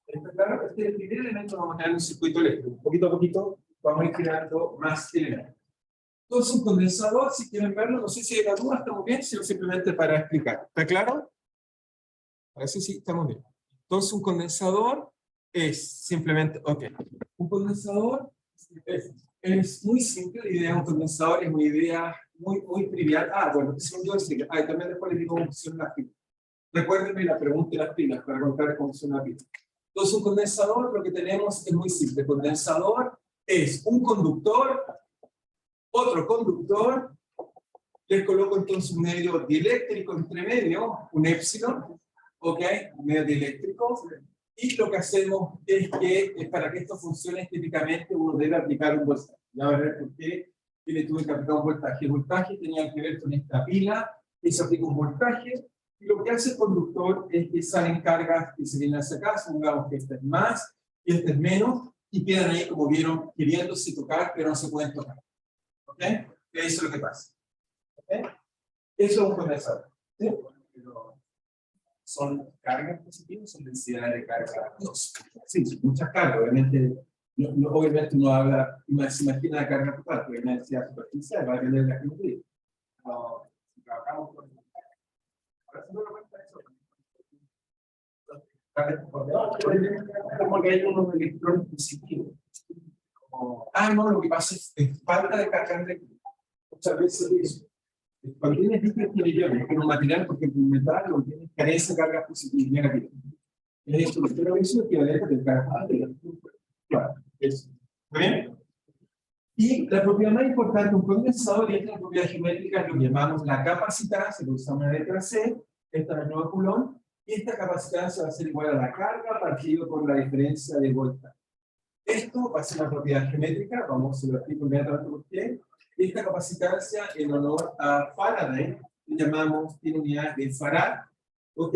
¿Está claro? Este es el primer elemento que vamos a tener en un circuito eléctrico. Poquito a poquito vamos a ir creando más elementos. Entonces, un condensador, si quieren verlo, no sé si hay la duda, estamos bien, sino simplemente para explicar. ¿Está claro? Parece sí, estamos bien. Entonces, un condensador es simplemente, ok, un condensador es muy simple, la idea de un condensador es una idea muy trivial. Bueno, eso yo decir, también después les digo cómo funciona la pila. Recuérdenme la pregunta de las pilas para contar cómo funciona la pila. Entonces, un condensador, lo que tenemos es muy simple. El condensador es un conductor, otro conductor, les coloco entonces un medio dieléctrico entre medio, un épsilon, ¿ok? Un medio dieléctrico, y lo que hacemos es que para que esto funcione típicamente uno debe aplicar un voltaje. Ya van a ver por qué le tuve que aplicar un voltaje. El voltaje tenía que ver con esta pila, y se aplica un voltaje, y lo que hace el conductor es que salen cargas que se vienen hacia acá, supongamos que esta es más, y esta es menos, y quedan ahí, como vieron, queriéndose tocar, pero no se pueden tocar. ¿Ok? Eso es lo que pasa. ¿Ok? Eso es un condensador. ¿Sí? Pero ¿son cargas positivas o son densidades de carga? No, sí, son muchas cargas. Obviamente, obviamente uno habla, se imagina la carga total, porque hay una densidad superficial, va a depender de la geometría. No, si trabajamos con... Ahora sí me lo cuenta eso. Como que hay unos electrones positivos. No, lo que pasa es falta de carga eléctrica. Muchas veces eso. Cuando tienes líquidos tiene iones, que un material, porque el metal lo tiene carece de cargas positivas y negativas. Es eso, pero eso es equivalente del carga negativa. Claro, eso. ¿Está bien? Y la propiedad más importante de un condensador, y esta es la propiedad geométrica, lo llamamos la capacitancia, lo usamos en la letra C, esta es la nueva Coulomb, y esta capacitancia va a ser igual a la carga partido por la diferencia de voltaje. Esto va a ser una propiedad geométrica, vamos a lo explico inmediatamente por qué. Esta capacitancia, en honor a Faraday, le llamamos, tiene unidades de Farad, ¿ok?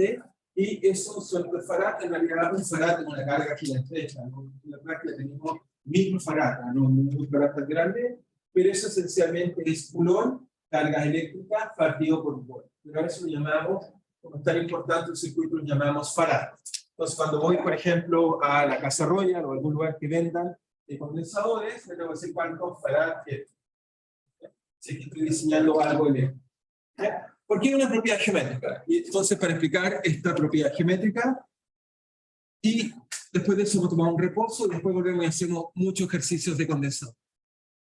Y esos son los Farad, en realidad un Farad es una carga gigantesca, ¿no? En la práctica tenemos microfarad, no un Farad tan grande, pero eso esencialmente es Coulomb, cargas eléctricas partido por volt. Pero a eso lo llamamos, como es tan importante el circuito, lo llamamos Farad. Entonces, cuando voy, por ejemplo, a la Casa Royal o a algún lugar que vendan condensadores, me tengo que decir cuánto Farad es. Si estoy diseñando algo eléctrico. Porque hay una propiedad geométrica. Y entonces, para explicar esta propiedad geométrica, y después de eso vamos a tomar un reposo, y después volvemos y hacemos muchos ejercicios de condensador.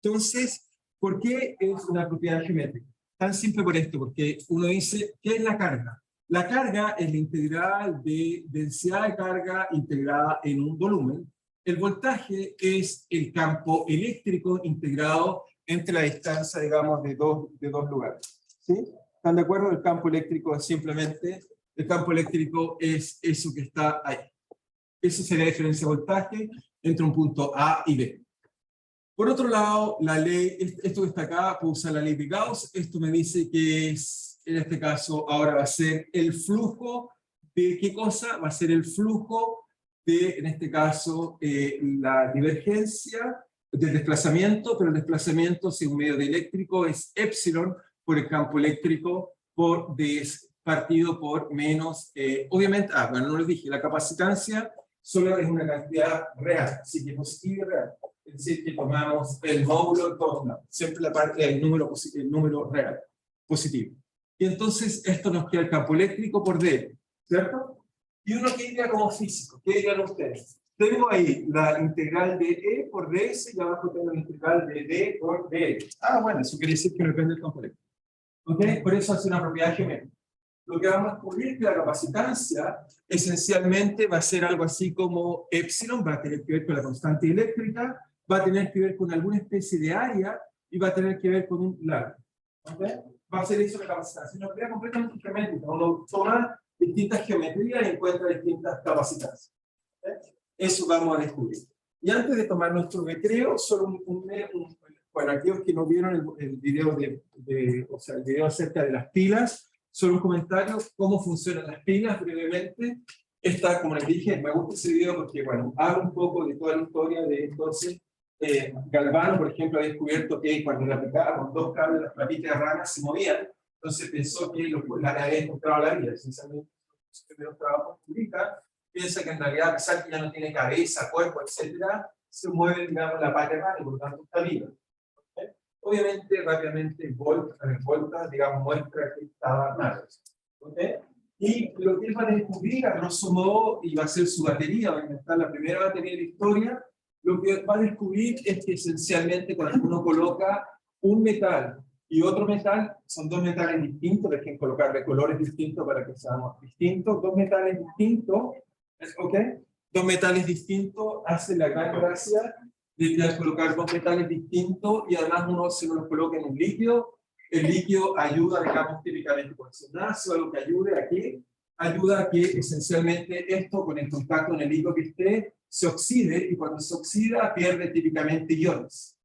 Entonces, ¿por qué es una propiedad geométrica? Tan simple por esto, porque uno dice, ¿qué es la carga? La carga es la integral de densidad de carga integrada en un volumen. El voltaje es el campo eléctrico integrado entre la distancia, digamos, de dos lugares. ¿Sí? ¿Están de acuerdo? El campo eléctrico es simplemente, el campo eléctrico es eso que está ahí. Eso sería la diferencia de voltaje entre un punto A y B. Por otro lado, la ley, esto que está acá, puedo usar la ley de Gauss. Esto me dice que es, en este caso, ahora va a ser el flujo de ¿qué cosa? Va a ser el flujo de, en este caso, la divergencia del desplazamiento, pero el desplazamiento, si un medio de eléctrico, es epsilon por el campo eléctrico por partido por menos, obviamente, bueno, no lo dije, la capacitancia solo es una cantidad real, así que positiva y real. Es decir, que tomamos el módulo en todos lados, siempre la parte del número real, positivo. Y entonces esto nos queda el campo eléctrico por D, ¿cierto? Y uno que diría como físico, ¿qué dirían ustedes? Tengo ahí la integral de E por ds y abajo tengo la integral de D por dl. Ah, bueno, eso quiere decir que no depende del campo eléctrico. ¿Ok? Por eso hace una propiedad geométrica. Lo que vamos a descubrir es que la capacitancia esencialmente va a ser algo así como epsilon, va a tener que ver con la constante eléctrica, va a tener que ver con alguna especie de área y va a tener que ver con un largo. ¿Okay? Va a ser eso la capacitancia. Una propiedad completamente geométrica. Uno toma distintas geometrías y encuentra distintas capacitancias. ¿Okay? Eso vamos a descubrir. Y antes de tomar nuestro recreo, solo bueno, aquellos que no vieron el video o sea, el video acerca de las pilas, solo un comentario, cómo funcionan las pilas brevemente. Esta, como les dije, me gusta ese video porque, bueno, habla un poco de toda la historia de entonces. Galvano, por ejemplo, ha descubierto que cuando le aplicaba con dos cables, las plaquitas de rana se movían, entonces pensó que la había encontrado la vida. Esencialmente, los primeros trabajos publica, piensa que en realidad, a pesar que ya no tiene cabeza, cuerpo, etcétera, se mueve, digamos, la parte de rana y por lo tanto está viva. ¿Okay? Obviamente, rápidamente, Volta, digamos, muestra que estaba mal. ¿Okay? Y lo que él va a descubrir, a grosso modo, y va a ser su batería, va a inventar la primera batería de la historia, lo que va a descubrir es que esencialmente cuando uno coloca un metal y otro metal, son dos metales distintos, hay que colocarle colores distintos para que seamos distintos, dos metales distintos, ¿ok? Dos metales distintos hace la gran gracia de colocar dos metales distintos y además uno se los coloca en un líquido. El líquido ayuda, digamos, típicamente con el ácido, algo que ayude a que ayuda a que esencialmente esto con el contacto en el líquido que esté se oxide y cuando se oxida pierde típicamente iones.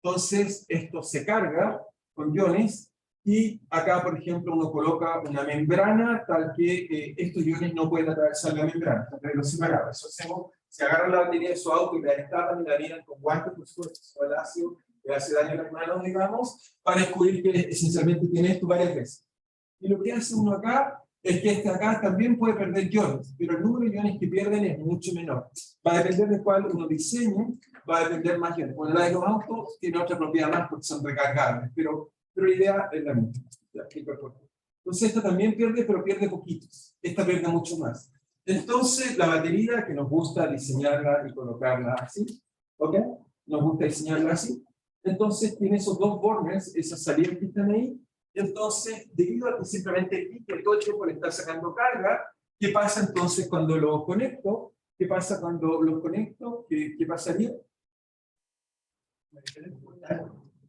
Entonces esto se carga con iones y acá por ejemplo uno coloca una membrana tal que estos iones no pueden atravesar la membrana, los separados. Eso hacemos, se agarran la batería de su auto y la destapan y la miran con guantes, por supuesto, el ácido le hace daño a las manos, digamos, para descubrir que esencialmente tiene esto varias veces. Y lo que hace uno acá es que este acá también puede perder iones, pero el número de iones que pierden es mucho menor. Va a depender de cuál uno diseñe, va a depender más iones. Bueno, la de los autos tiene otra propiedad más porque son recargables, pero la idea es la misma. Entonces esta también pierde, pero pierde poquitos. Esta pierde mucho más. Entonces la batería, que nos gusta diseñarla y colocarla así, ¿ok? Nos gusta diseñarla así. Entonces tiene esos dos burners, esas salidas que están ahí. Entonces, debido a que simplemente el líquido todo el tiempo le está sacando carga, ¿qué pasa entonces cuando lo conecto? ¿Qué pasa cuando los conecto? ¿Qué pasaría?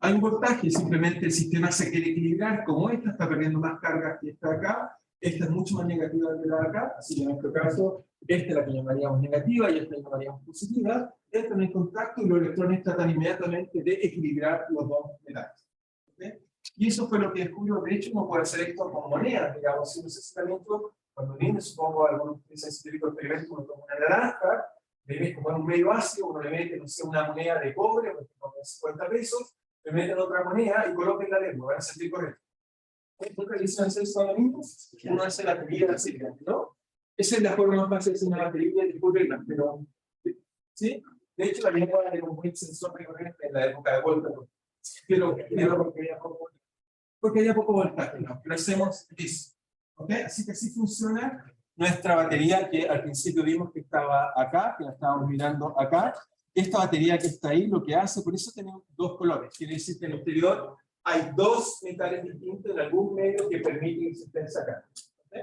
Hay un voltaje, simplemente el sistema se quiere equilibrar, como esta está perdiendo más carga que esta de acá, esta es mucho más negativa que la de acá, así que en nuestro caso, esta es la que llamaríamos negativa y esta la llamaríamos positiva, esta en el contacto y los electrones tratan inmediatamente de equilibrar los dos metales. ¿Okay? Y eso fue lo que descubrió. De hecho, uno puede hacer esto con monedas, digamos, si no sé si también cuando viene, supongo, algunos utilizan ese típico experimento, uno toma una naranja, le mete como un medio ácido, uno le mete, no sé, una moneda de cobre, por ejemplo, 50 pesos, le meten otra moneda y coloquen la lengua, van a sentir correcto. ¿Nunca le hicieron hacer eso a mí mismo? Uno hace la batería así, ¿no? Esa es la forma más fácil de hacer una batería y descubrirla, pero, ¿sí? De hecho, la lengua era como un sensor recurrente en la época de Volta, pero porque había poco voltaje, ¿no? Pero hacemos eso, ¿ok? Así que así funciona nuestra batería que al principio vimos que estaba acá, que la estábamos mirando acá. Esta batería que está ahí, lo que hace, por eso tenemos dos colores, quiere decir que el exterior hay dos metales distintos en algún medio que permiten que se estén sacando. ¿Okay?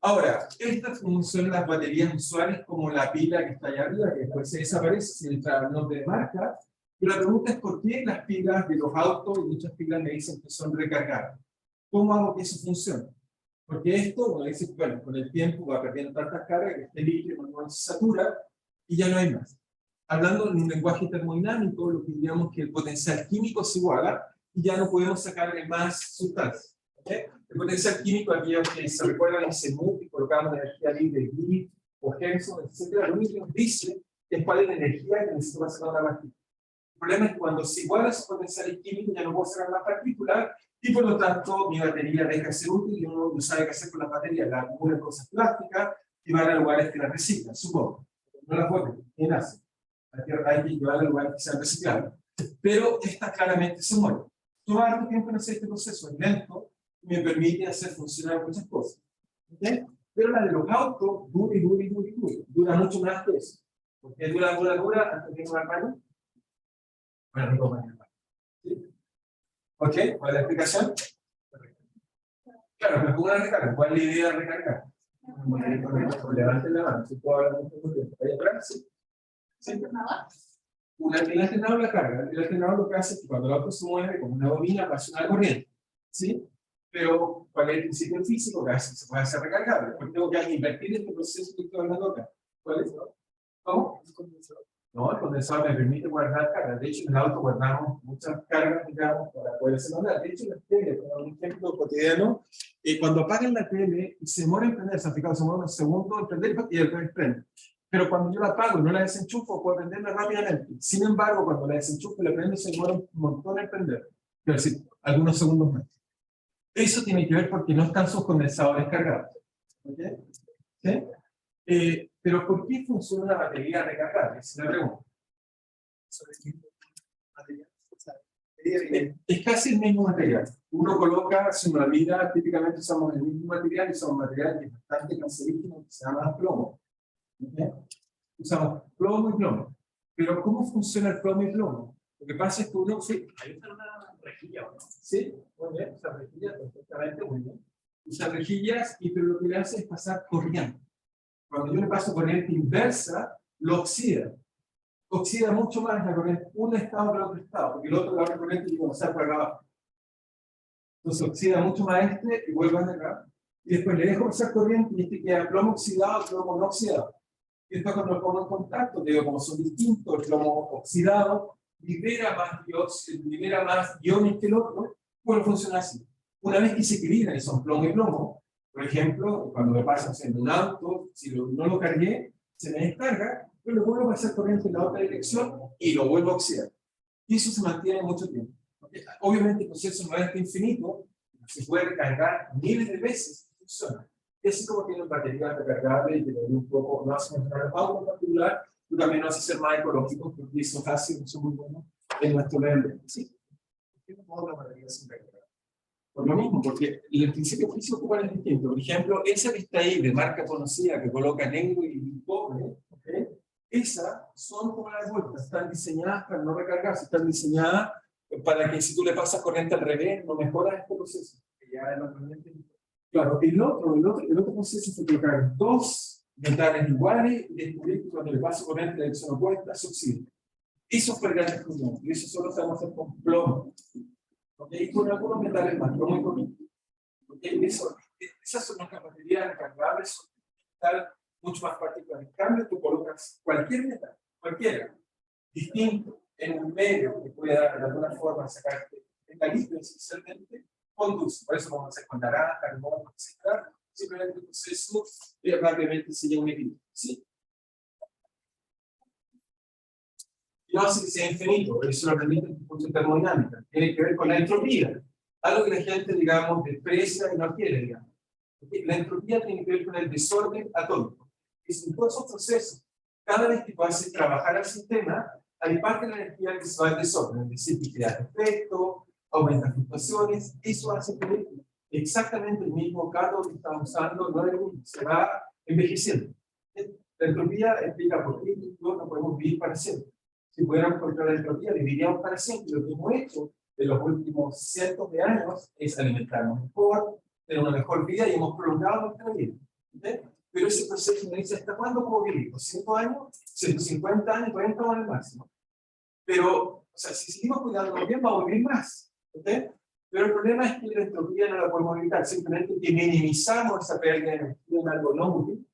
Ahora, estas funcionan las baterías usuales como la pila que está allá arriba, que después se desaparece si entra el nombre de marca. Pero la pregunta es por qué las pilas de los autos y muchas pilas me dicen que son recargables. ¿Cómo hago que eso funcione? Porque esto, uno dice, bueno, con el tiempo va perdiendo tantas cargas que este líquido no se satura y ya no hay más. Hablando en un lenguaje termodinámico, lo que diríamos que el potencial químico se iguala y ya no podemos sacarle más sustancias. ¿Okay? El potencial químico, aquellos que se recuerdan en CEMU, que colocamos energía libre, GRID o Henson, etc., lo único que nos dice es cuál es la energía que necesito para sacar una partícula. El problema es que cuando se iguala su potencial químico ya no puedo sacar más partículas y por lo tanto mi batería deja de ser útil y uno no sabe qué hacer con las baterías, la acumula en cosas plásticas y van a lugares que las reciclan, supongo. No las boten, ¿quién hace? Hay que llevarla a lugares que sean reciclables. Pero esta claramente se muere. Toma harto tiempo en hacer este proceso, es lento y me permite hacer funcionar muchas cosas. ¿Okay? Pero la de los autos dura y dura y dura y dura. Dura mucho más que eso. ¿Por qué dura hasta que no la mano? Bueno, no toman el baño. ¿Sí? ¿Ok? ¿Cuál es la explicación? Claro, pero ¿cómo la recargan? ¿Cuál es la idea de recargar? Levanten la mano, si puedo hablar mucho tiempo. ¿Ahí atrás? Sí. ¿Sí? El alternador la carga. El alternador lo que hace es que cuando el auto se mueve como una bobina pasa una corriente. ¿Sí? Pero, ¿cuál es el principio físico? Que se puede hacer recargable. Después tengo que invertir en este proceso que estoy hablando acá. ¿Cuál es? ¿Cómo? No, el condensador me permite guardar cargas. De hecho, en el auto guardamos muchas cargas, digamos, para poder hacer hablar. De hecho, en la tele, como un ejemplo cotidiano, cuando apagan la tele y se demora en prender, se ha se demora unos segundos en prender y después prende. Pero cuando yo la apago y no la desenchufo, puedo prenderla rápidamente. Sin embargo, cuando la desenchufo y la prendo, se demora un montón en prender. Quiero decir, algunos segundos más. Eso tiene que ver porque no están sus condensadores cargados. ¿Ok? ¿Sí? Pero ¿por qué funciona una batería recargable? Es una pregunta. Es casi el mismo material. Uno coloca su vida, típicamente usamos el mismo material y son materiales que es bastante cancerígeno, que se llama plomo. ¿Okay? Usamos plomo y plomo. Pero ¿cómo funciona el plomo y plomo? Lo que pasa es que uno... Sí, ahí está una rejilla, ¿no? Sí, muy bien, usa rejillas perfectamente, muy bien. Usa rejillas y pero lo que le hace es pasar corriente. Cuando yo le paso corriente inversa, lo oxida. Oxida mucho más la corriente, un estado que el otro estado, porque el otro, la otra corriente, tiene que pasar por acá. Entonces oxida mucho más este y vuelve a acá. Y después le dejo pasar corriente y este queda plomo oxidado, plomo no oxidado. Y después cuando lo pongo en contacto, digo, como son distintos, el plomo oxidado libera más iones que el otro, puede funcionar así. Una vez que se equilibran y son plomo y plomo, por ejemplo, cuando me pasa en un auto, si no lo cargué, se me descarga, pero lo vuelvo a pasar corriente en la otra dirección y lo vuelvo a oxidar. Y eso se mantiene mucho tiempo. Obviamente el proceso no es infinito, se puede recargar miles de veces, funciona. Y así como tienen baterías recargables y que un poco no hacen entrar los autos en particular, tú también nos hace ser más ecológicos, porque eso fácil, son muy buenos en nuestro medio ambiente. Sí. ¿Por qué no pongo la batería sin recargar? Por lo mismo, porque el principio físico es distinto. Por ejemplo, esa que está ahí de marca conocida que coloca negro y cobre, ¿okay? Esas son como las vueltas, están diseñadas para no recargarse, están diseñadas para que si tú le pasas corriente al revés, no mejoras este proceso. Que ya es lo corriente. Claro, el otro proceso es colocar dos metales iguales y descubrir que cuando le paso corriente en dirección opuesta se oxida. Eso fue el gran descubrimiento, y eso solo se va a hacer con plomo. ¿Okay? Y con algunos metales más, plomo y poquito. ¿Okay? Esas son las baterías recargables, son metal mucho más partículas. En cambio, tú colocas cualquier metal, cualquiera, distinto, en un medio que pueda de alguna forma sacarte metalismo esencialmente, conduce. Por eso vamos a hacer con naranja, limón, etc. Simplemente el proceso rápidamente se lleva un equilibrio. ¿Sí? Y no hace que sea infinito, eso lo permite en función termodinámica. Tiene que ver con la entropía. Algo que la gente, digamos, desprecia y no quiere, digamos. Porque la entropía tiene que ver con el desorden atómico. Y en todos esos procesos, cada vez que tú haces trabajar al sistema, hay parte de la energía que se va al desorden, es decir, que crea efecto, aumenta fluctuaciones, eso hace que exactamente el mismo cátodo que estamos usando, no es el mismo, se va envejeciendo. La entropía explica por qué no podemos vivir para siempre. Si pudiéramos controlar la entropía, viviríamos para siempre. Lo que hemos hecho de los últimos cientos de años es alimentarnos mejor, tener una mejor vida y hemos prolongado nuestra vida. ¿Okay? Pero ese proceso me dice, ¿hasta cuándo puedo vivir? ¿5 años? ¿150 años? 40 años al máximo. Pero, o sea, si seguimos cuidándonos bien, vamos a vivir más. ¿Okay? Pero el problema es que la entropía no la podemos evitar, simplemente que minimizamos esa pérdida de energía en algo no útil,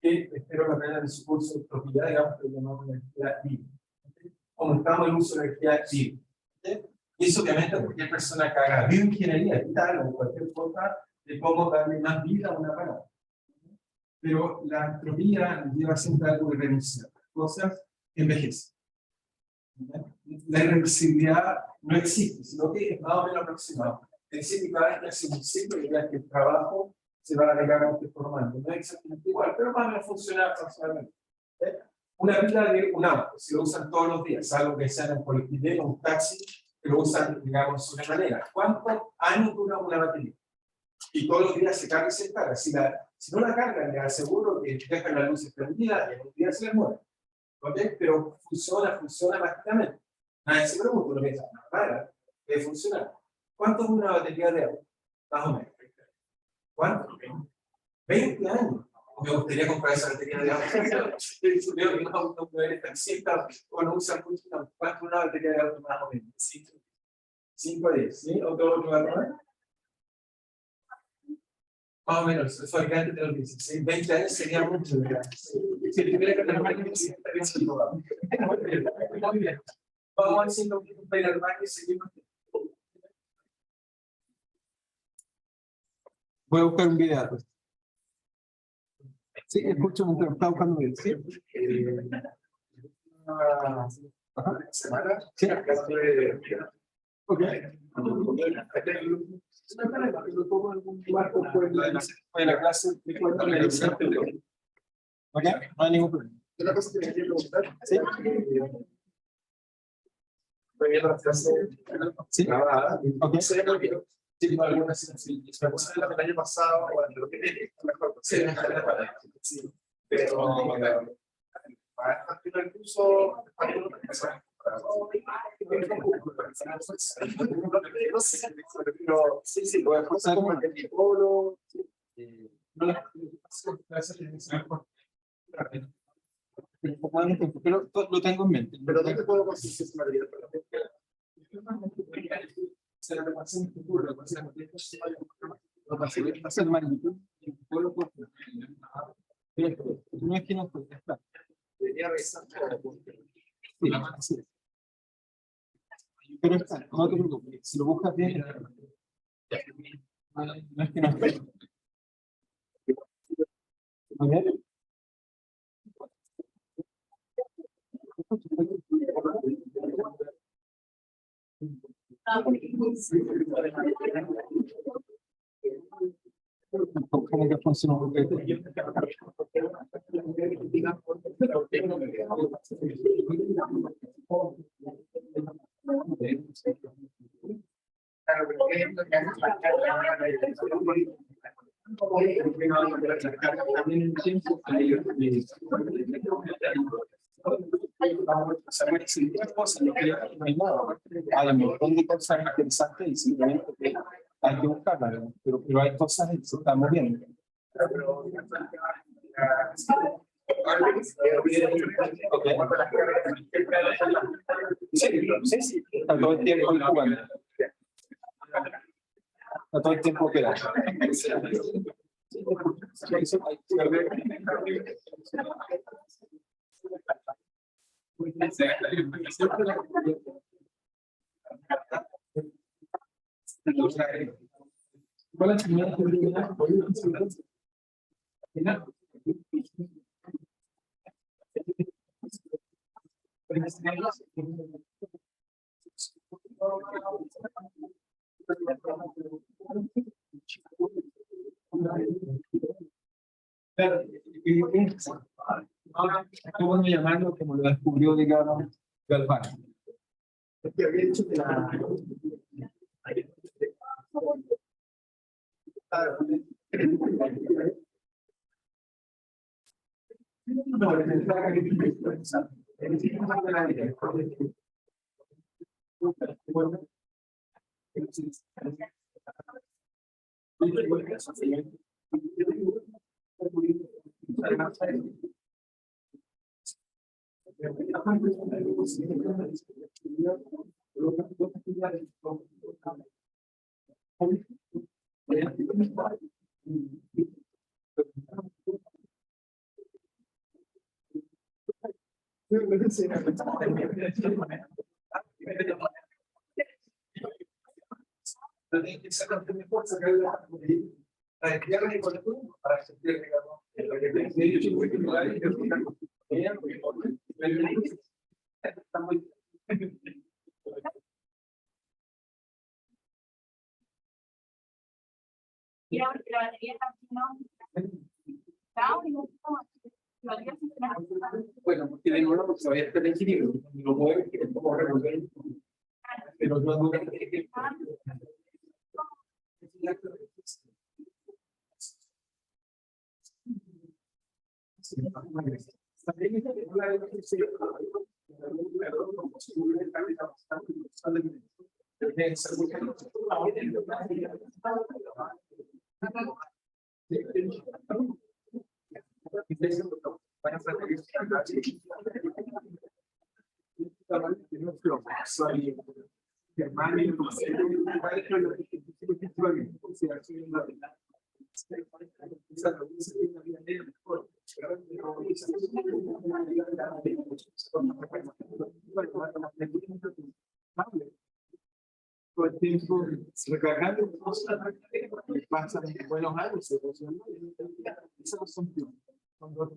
que espero que aprendan en su curso de entropía, digamos, que llamamos energía viva. ¿Okay? Aumentamos el uso de energía viva. ¿Okay? Y eso obviamente a cualquier persona que haga bioingeniería y tal, o cualquier cosa, le podemos darle más vida a una palabra. Pero la entropía lleva siempre algo de renunciar. Cosas envejecen. La irreversibilidad no existe, sino que es más o menos aproximado. Es decir, que cada vez que hacemos un ciclo, ya que el trabajo se va a agregar formando. No es exactamente igual, pero más o menos funciona aproximadamente. Una pila de un auto, si lo usan todos los días, algo que sea en un polietileno, un taxi, que lo usan, digamos, de una manera. ¿Cuántos años dura una batería? Y todos los días se carga y se descarga. Si no la cargan, les aseguro que dejan las luces prendidas y en un día se les muere. ¿Okay? Pero funciona mágicamente. Nadie se pregunta, lo que es rara, debe funcionar. ¿Cuánto es una batería de agua? Más o menos. ¿Cuánto? 20 años. Me gustaría comprar esa batería de agua. Veo que no puede estar cierta o no usan mucho. ¿Cuánto es una batería de agua más o menos? 5 a 10. ¿Sí? ¿Otro valor? Más o menos, el fabricante te lo dice. ¿Sí? 20 años sería mucho, ¿verdad? Si el primer que tenemos que decir, está bien saludado. Muy bien. Vamos haciendo un bailar más y seguimos. Voy a buscar un video. Sí, escucho mientras está buscando un video. ¿Sí? Una semana. Sí. Ok. Fue la clase de ¿ok? No hay ningún problema. Una cosa que me quiero preguntar. Sí. Estoy viendo la clase. Sí. Ok. Sí, algunas sí. Me puse la del año pasado, o lo que tiene, mejor. Sí. Pero para esta final del curso, pero sí, sí, voy a pasar como el tipólogo. Pero lo tengo en mente. Pero ¿dónde puedo conseguir ese material? Se la repasé en el futuro, lo pasé en magnitud. No es que no puede estar. Debería revisar todo. Sí, pero está, no te preocupes, si lo buscas bien, no es que no esté. A ver. ¿Cómo que funciona? Hay un montón de cosas interesantes y simplemente que hay que buscarlas, pero hay cosas que se están moviendo. Okay. Sí, está todo el tiempo jugando. Está todo el tiempo operando. ¿Cuál es la primera ¿cómo no llamarlo como lo descubrió, digamos, Galván? Es que había dicho que la... Bueno, porque de nuevo todavía está en equilibrio, lo mueve que es como revolver, pero no dura que todo el tiempo recargando cosas, pasan buenos años, se emocionan, esas no son piones, son dos.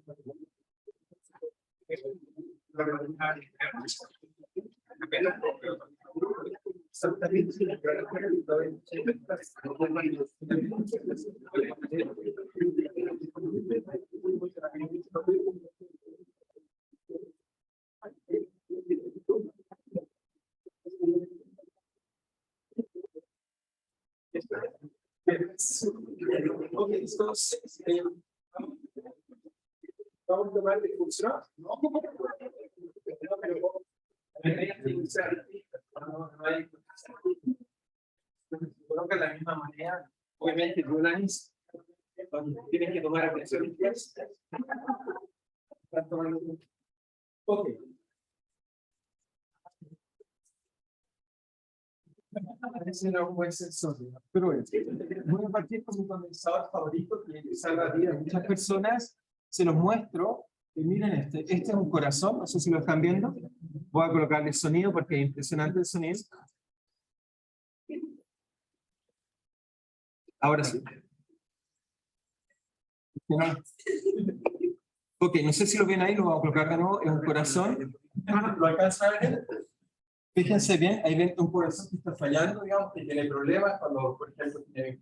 Ok, entonces, vamos a tomar de función. Coloca de la misma manera, obviamente, Roland, cuando tienen que tomar atención. Ok. Ese era un buen sensor, pero voy a partir con mi condensador favorito que salva la vida de muchas personas. Se los muestro. Y miren este es un corazón, no sé si lo están viendo. Voy a colocarle sonido porque es impresionante el sonido. Ahora sí. Ok, no sé si lo ven ahí, lo voy a colocar de nuevo. Es un corazón. ¿Lo alcanzan a ver? Fíjense bien, ahí ven un corazón que está fallando, digamos, que tiene problemas cuando, por ejemplo, tiene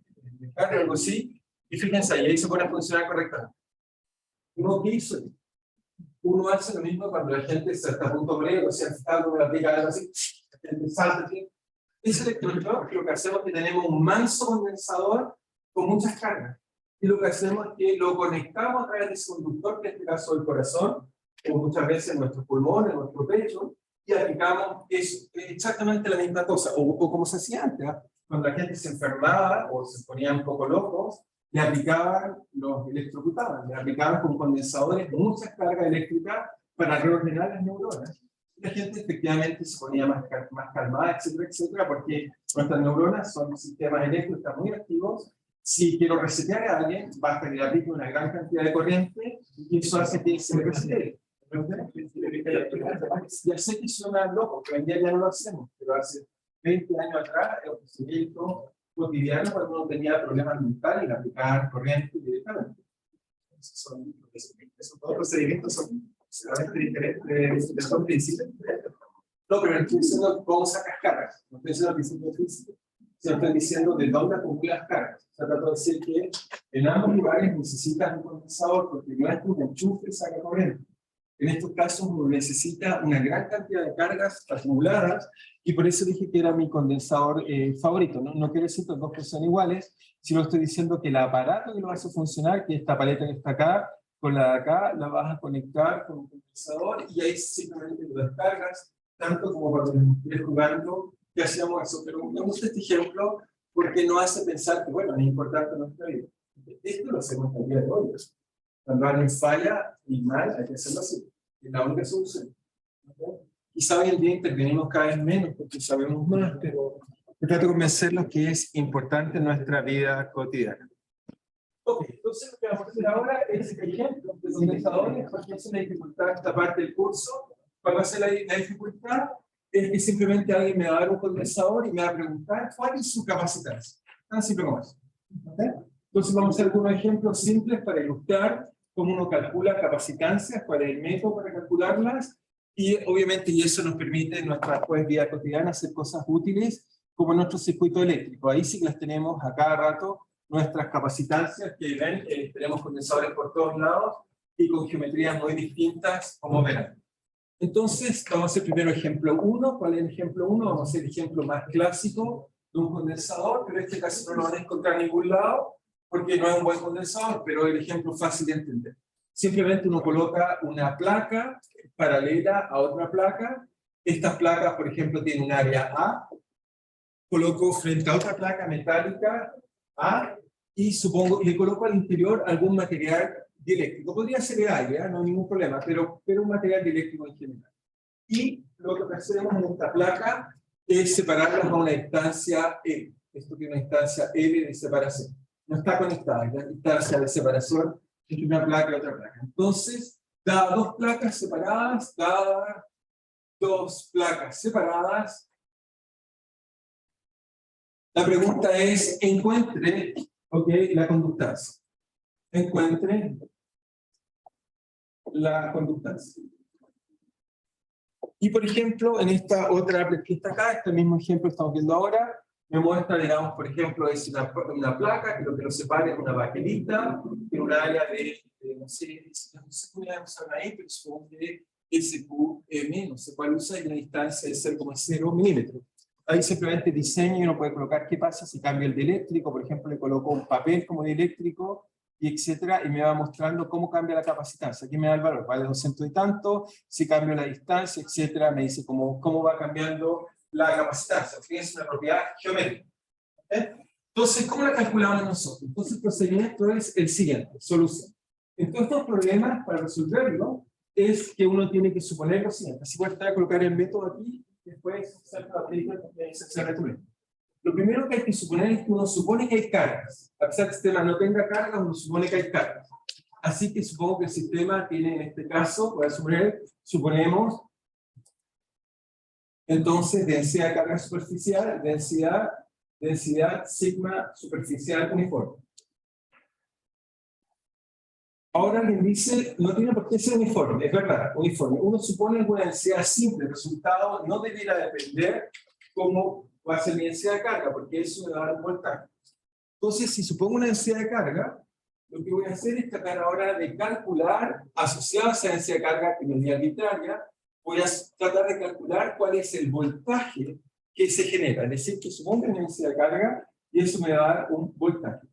carga o algo así. Y fíjense ahí se pone a funcionar correctamente. Uno hizo. Uno hace lo mismo cuando la gente se está a punto de morir, o sea, está con la pica algo así, la gente salta. Ese electrodo, lo que hacemos es que tenemos un manso condensador con muchas cargas. Y lo que hacemos es que lo conectamos a través de ese conductor, que en este caso el corazón, o muchas veces nuestros pulmones, nuestro pecho, y aplicamos exactamente la misma cosa, o como se hacía antes, ¿eh? Cuando la gente se enfermaba o se ponía un poco locos, le aplicaban, los electrocutaban, le aplicaban con condensadores muchas cargas eléctricas para reordenar las neuronas. La gente efectivamente se ponía más calmada, etcétera, etcétera, porque nuestras neuronas son sistemas eléctricos están muy activos. Si quiero resetear a alguien, basta que le aplique una gran cantidad de corriente y eso hace que se resete. Ya sé que suena loco, pero hoy en día ya no lo hacemos, pero hace 20 años atrás el procedimiento cotidiano cuando uno tenía problemas mentales y aplicar corriente directamente. Esos todos los procedimientos son diferentes, son principios. No, pero no estoy diciendo cómo sacas cargas, no estoy diciendo principios físicos, sino estoy diciendo de dónde acumulas cargas. O sea, trato de decir que en ambos lugares necesitas un condensador porque no es que un enchufe saca corriente. En estos casos uno necesita una gran cantidad de cargas acumuladas y por eso dije que era mi condensador favorito. No quiero decir que los dos que son iguales, sino estoy diciendo que el aparato que lo hace funcionar, que esta paleta que está acá, con la de acá, la vas a conectar con un condensador y ahí simplemente lo descargas, tanto como cuando estés jugando que hacíamos eso, pero me gusta este ejemplo porque nos hace pensar que, bueno, es importante en nuestra vida. Esto lo hacemos hasta el día de hoy. Cuando alguien falla y mal, hay que hacerlo así. Es la única solución. ¿Okay? Quizá hoy en día intervenimos cada vez menos porque sabemos más, pero trato de convencerlos que es importante en nuestra vida cotidiana. Ok, entonces lo que vamos a hacer ahora es ejemplos de condensadores, porque es una dificultad esta parte del curso. Cuando hace la dificultad, es que simplemente alguien me va a dar un condensador y me va a preguntar cuál es su capacitancia. Tan simple como eso. ¿Okay? Entonces vamos a hacer algunos ejemplos simples para ilustrar cómo uno calcula capacitancias, cuál es el método para calcularlas, y obviamente y eso nos permite en nuestra vida cotidiana hacer cosas útiles como en nuestro circuito eléctrico. Ahí sí que las tenemos a cada rato, nuestras capacitancias que ven, tenemos condensadores por todos lados y con geometrías muy distintas, como verán. Entonces, vamos a hacer primero ejemplo 1. ¿Cuál es el ejemplo 1? Vamos a hacer el ejemplo más clásico de un condensador, pero este casi no lo van a encontrar en ningún lado, porque no es un buen condensador, pero el ejemplo fácil de entender. Simplemente uno coloca una placa paralela a otra placa. Estas placas, por ejemplo, tienen un área A. Coloco frente a otra placa metálica A y supongo, le coloco al interior algún material dieléctrico. Podría ser el aire, no hay ningún problema, pero un material dieléctrico en general. Y lo que hacemos en esta placa es separarlas a una distancia L. Esto tiene una distancia L de separación. No está conectada, hay una distancia de separación entre una placa y otra placa. Entonces, dadas dos placas separadas, la pregunta es, encuentre, la conductancia. Encuentre la conductancia. Y por ejemplo, en esta otra que está acá, este mismo ejemplo que estamos viendo ahora, me muestra, digamos, por ejemplo, es una placa que lo que lo separa es una baquelita, en un área de no sé cómo le usan ahí, pero supongo que SQM, no sé cuál usa, y una distancia de 0,0 milímetros. Ahí simplemente diseño y uno puede colocar qué pasa si cambio el dieléctrico, por ejemplo, le coloco un papel como dieléctrico, y etcétera, y me va mostrando cómo cambia la capacitancia. Aquí me da el valor, vale 200 y tanto, si cambio la distancia, etcétera, me dice cómo va cambiando la capacitancia. Fíjense, una propiedad geométrica. Entonces, ¿cómo la calculamos nosotros? Entonces, el procedimiento es el siguiente, solución. En todos estos problemas, para resolverlo, es que uno tiene que suponer lo siguiente. Así voy a tratar de colocar el método aquí, después hacer la película que se resuelve. Lo primero que hay que suponer es que uno supone que hay cargas. A pesar que el sistema no tenga cargas, uno supone que hay cargas. Así que supongo que el sistema tiene, en este caso, voy a suponemos, entonces, densidad de carga superficial, densidad sigma superficial uniforme. Ahora alguien dice, no tiene por qué ser uniforme, es verdad, uniforme. Uno supone una densidad simple, el resultado no debiera depender cómo va a ser la densidad de carga, porque eso me va a dar un voltaje. Entonces, si supongo una densidad de carga, lo que voy a hacer es tratar ahora de calcular, asociado a esa densidad de carga que me di arbitraria, voy a tratar de calcular cuál es el voltaje que se genera. Es decir, que supongo una densidad de carga y eso me va a dar un voltaje.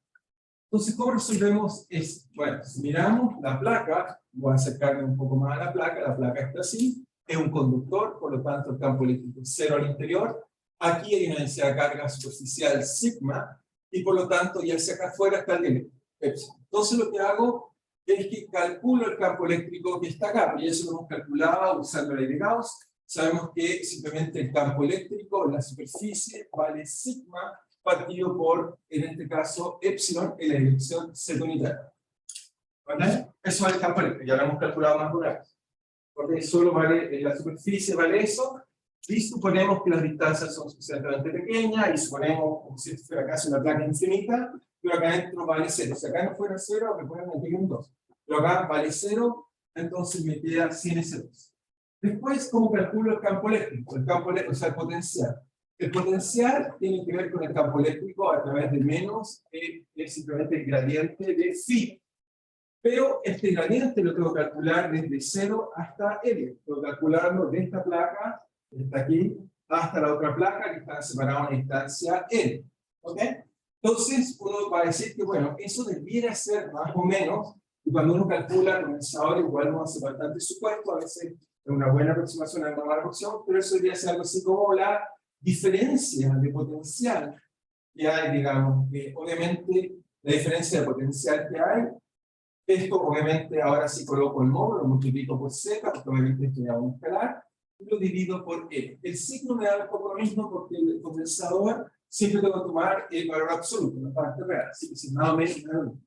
Entonces, ¿cómo resolvemos eso? Bueno, si miramos la placa, voy a acercarme un poco más a la placa está así, es un conductor, por lo tanto el campo eléctrico es cero al interior. Aquí hay una densidad de carga superficial sigma, y por lo tanto, ya hacia acá afuera está el eléctrico. Entonces lo que hago es que calculo el campo eléctrico que está acá, y eso lo hemos calculado usando la ley de Gauss. Sabemos que simplemente el campo eléctrico en la superficie vale sigma partido por, en este caso, epsilon en la dirección z unitaria. ¿Vale? Eso vale el campo eléctrico, ya lo hemos calculado más de una vez. Porque solo vale, en la superficie vale eso, y suponemos que las distancias son suficientemente pequeñas, y suponemos, como si esto fuera casi una placa infinita, pero acá dentro vale 0. Si acá no fuera 0, me pueden meter un 2. Pero acá vale 0, entonces me queda sin ese 2. Después, ¿cómo calculo el campo eléctrico? El campo eléctrico, o sea, el potencial. El potencial tiene que ver con el campo eléctrico a través de menos, es simplemente el gradiente de phi. Pero este gradiente lo tengo que calcular desde 0 hasta L. Tengo que calcularlo de esta placa, que está aquí, hasta la otra placa que está separada a una distancia L. ¿Ok? Entonces, uno va a decir que, bueno, eso debiera ser más o menos, y cuando uno calcula el condensador, igual no hace bastante supuesto, a veces es una buena aproximación, es una mala aproximación, pero eso debería ser algo así como la diferencia de potencial que hay, digamos, que obviamente la diferencia de potencial que hay, esto obviamente ahora sí coloco el módulo, lo multiplico por z, porque obviamente esto ya va a escalar, y lo divido por e. El signo me da un poco lo mismo porque el condensador siempre tengo que tomar el valor absoluto, la parte real, así que si más o menos.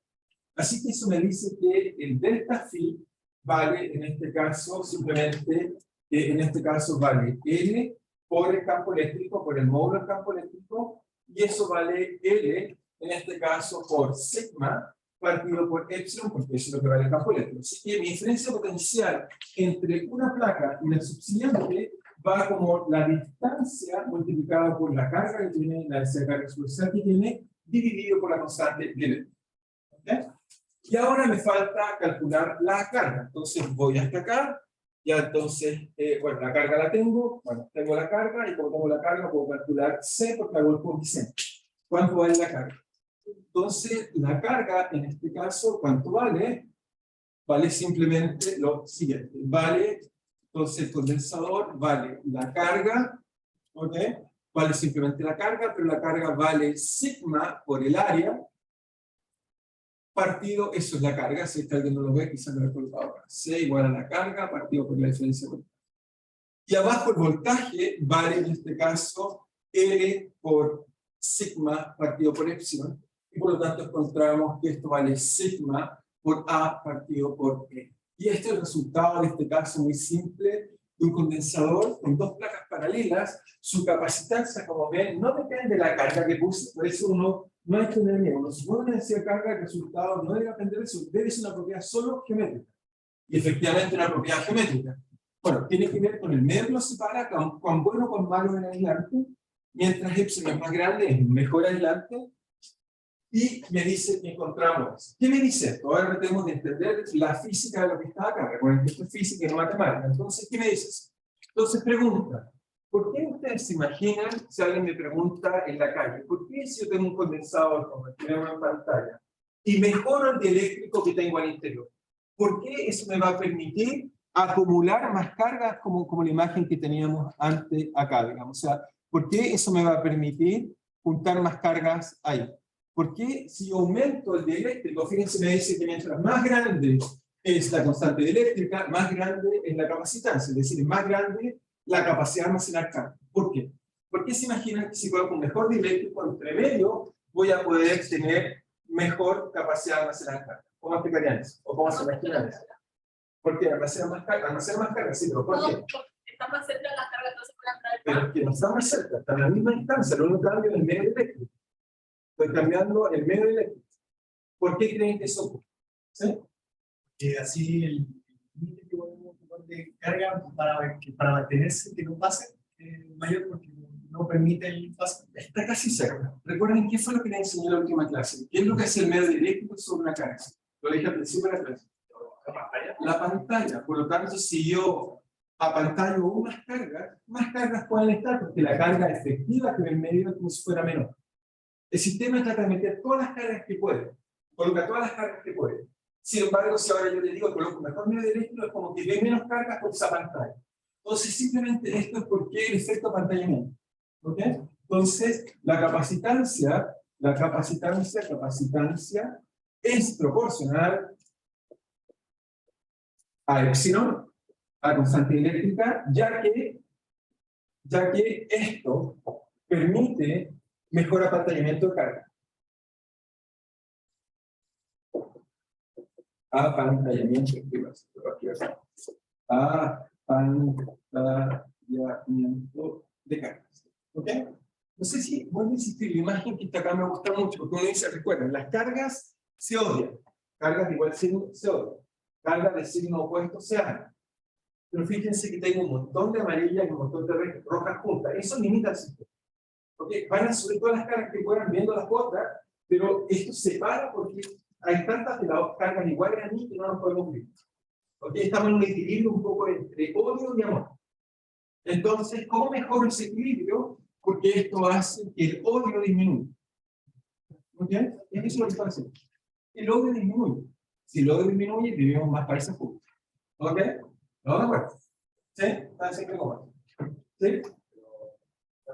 Así que eso me dice que el delta phi vale, en este caso, simplemente, en este caso vale L por el campo eléctrico, por el módulo del campo eléctrico, y eso vale L, en este caso, por sigma, partido por epsilon, porque eso es lo que vale el campo eléctrico. Así que mi diferencia potencial entre una placa y la subsiguiente va como la distancia multiplicada por la carga que tiene, la densidad de carga superficial que tiene, dividido por la constante de eléctrico. ¿Okay? Y ahora me falta calcular la carga. Entonces voy hasta acá. Ya entonces, bueno, la carga la tengo. Bueno, tengo la carga y como tengo la carga puedo calcular C porque hago el coeficiente. ¿Cuánto vale la carga? Entonces, la carga, en este caso, ¿cuánto vale? Vale simplemente lo siguiente. Vale, entonces el condensador vale la carga, ¿ok? Vale simplemente la carga, pero la carga vale sigma por el área, partido, eso es la carga, si alguien no lo ve, quizás no lo he colocado acá. C igual a la carga, partido por la diferencia. Y abajo el voltaje vale, en este caso, L por sigma partido por epsilon. Y por lo tanto encontramos que esto vale sigma por A partido por E. Y este es el resultado de este caso muy simple de un condensador con dos placas paralelas. Su capacitancia, como ven, no depende de la carga que puse, por eso uno no hay que tener miedo. Cuando se pone una densidad de carga, el resultado no debe depender de eso, debe ser una propiedad solo geométrica. Y efectivamente una propiedad geométrica. Bueno, tiene que ver con el medio que lo separa, cuán bueno o cuán malo es el aislante. Mientras epsilon es más grande, es mejor aislante. Y me dice que encontramos. ¿Qué me dice esto? Ahora tenemos que entender la física de lo que está acá. Recuerden que esto es física y no matemática. Entonces, ¿qué me dices? Entonces, pregunta. ¿Por qué ustedes se imaginan, si alguien me pregunta en la calle, ¿por qué si yo tengo un condensador, como tenemos en pantalla, y mejoro el dieléctrico que tengo al interior? ¿Por qué eso me va a permitir acumular más cargas como la imagen que teníamos antes acá, digamos? O sea, ¿por qué eso me va a permitir juntar más cargas ahí? ¿Por qué si yo aumento el dieléctrico? Fíjense, me dice que mientras más grande es la constante dieléctrica, más grande es la capacitancia, es decir, más grande la capacidad de almacenar carga. ¿Por qué? Porque se imaginan que si coloco un mejor dieléctrico entre medio, voy a poder tener mejor capacidad de almacenar carga. ¿Cómo explicarían eso? ¿O cómo se imaginan eso? ¿Por qué? Almacenar más carga, sí, pero ¿por qué? Está más cerca de la carga, entonces puede entrar. Pero que no está más cerca, está en la misma instancia, lo único cambio es el medio eléctrico. Estoy cambiando el medio eléctrico. ¿Por qué creen que eso ocurre? ¿Sí? Que así el límite que podemos tomar de carga para mantenerse, que no pase, mayor porque no permite el paso. Está casi cerca. Recuerden qué fue lo que les enseñé en la última clase. ¿Qué es lo que hace el medio eléctrico sobre una carga? Lo dije al principio de la clase. La pantalla. Por lo tanto, si yo apantallo más cargas pueden estar, porque la carga efectiva que ve el medio es como si fuera menor. El sistema trata de meter todas las cargas que puede. Coloca todas las cargas que puede. Sin embargo, si ahora yo le digo que coloco mejor medio eléctrico, es como que ve menos cargas por esa pantalla. Entonces, simplemente esto es porque el efecto apantallamiento. ¿Ok? Entonces, la capacitancia es proporcional a epsilon, a constante eléctrica, ya que esto permite mejor apantallamiento de carga. Apantallamiento de cargas. ¿Ok? No sé si vuelvo a insistir, la imagen que está acá me gusta mucho, porque uno dice, recuerden, las cargas se odian. Cargas de igual signo se odian. Cargas de signo opuesto se aman. Pero fíjense que tengo un montón de amarillas y un montón de rojas juntas. Eso limita el sistema. ¿Okay? Van a subir todas las cargas que puedan viendo las otras, pero esto se para porque hay tantas de las cargas iguales a mí que no nos podemos ver. ¿Okay? Estamos en un equilibrio un poco entre odio y amor. Entonces, ¿cómo mejoro ese equilibrio? Porque esto hace que el odio disminuya. ¿Okay? Eso es lo que está haciendo. El odio disminuye. Si el odio disminuye, vivimos más países juntos. ¿Ok? ¿No de acuerdo? ¿Sí? ¿Está siempre como? ¿Sí?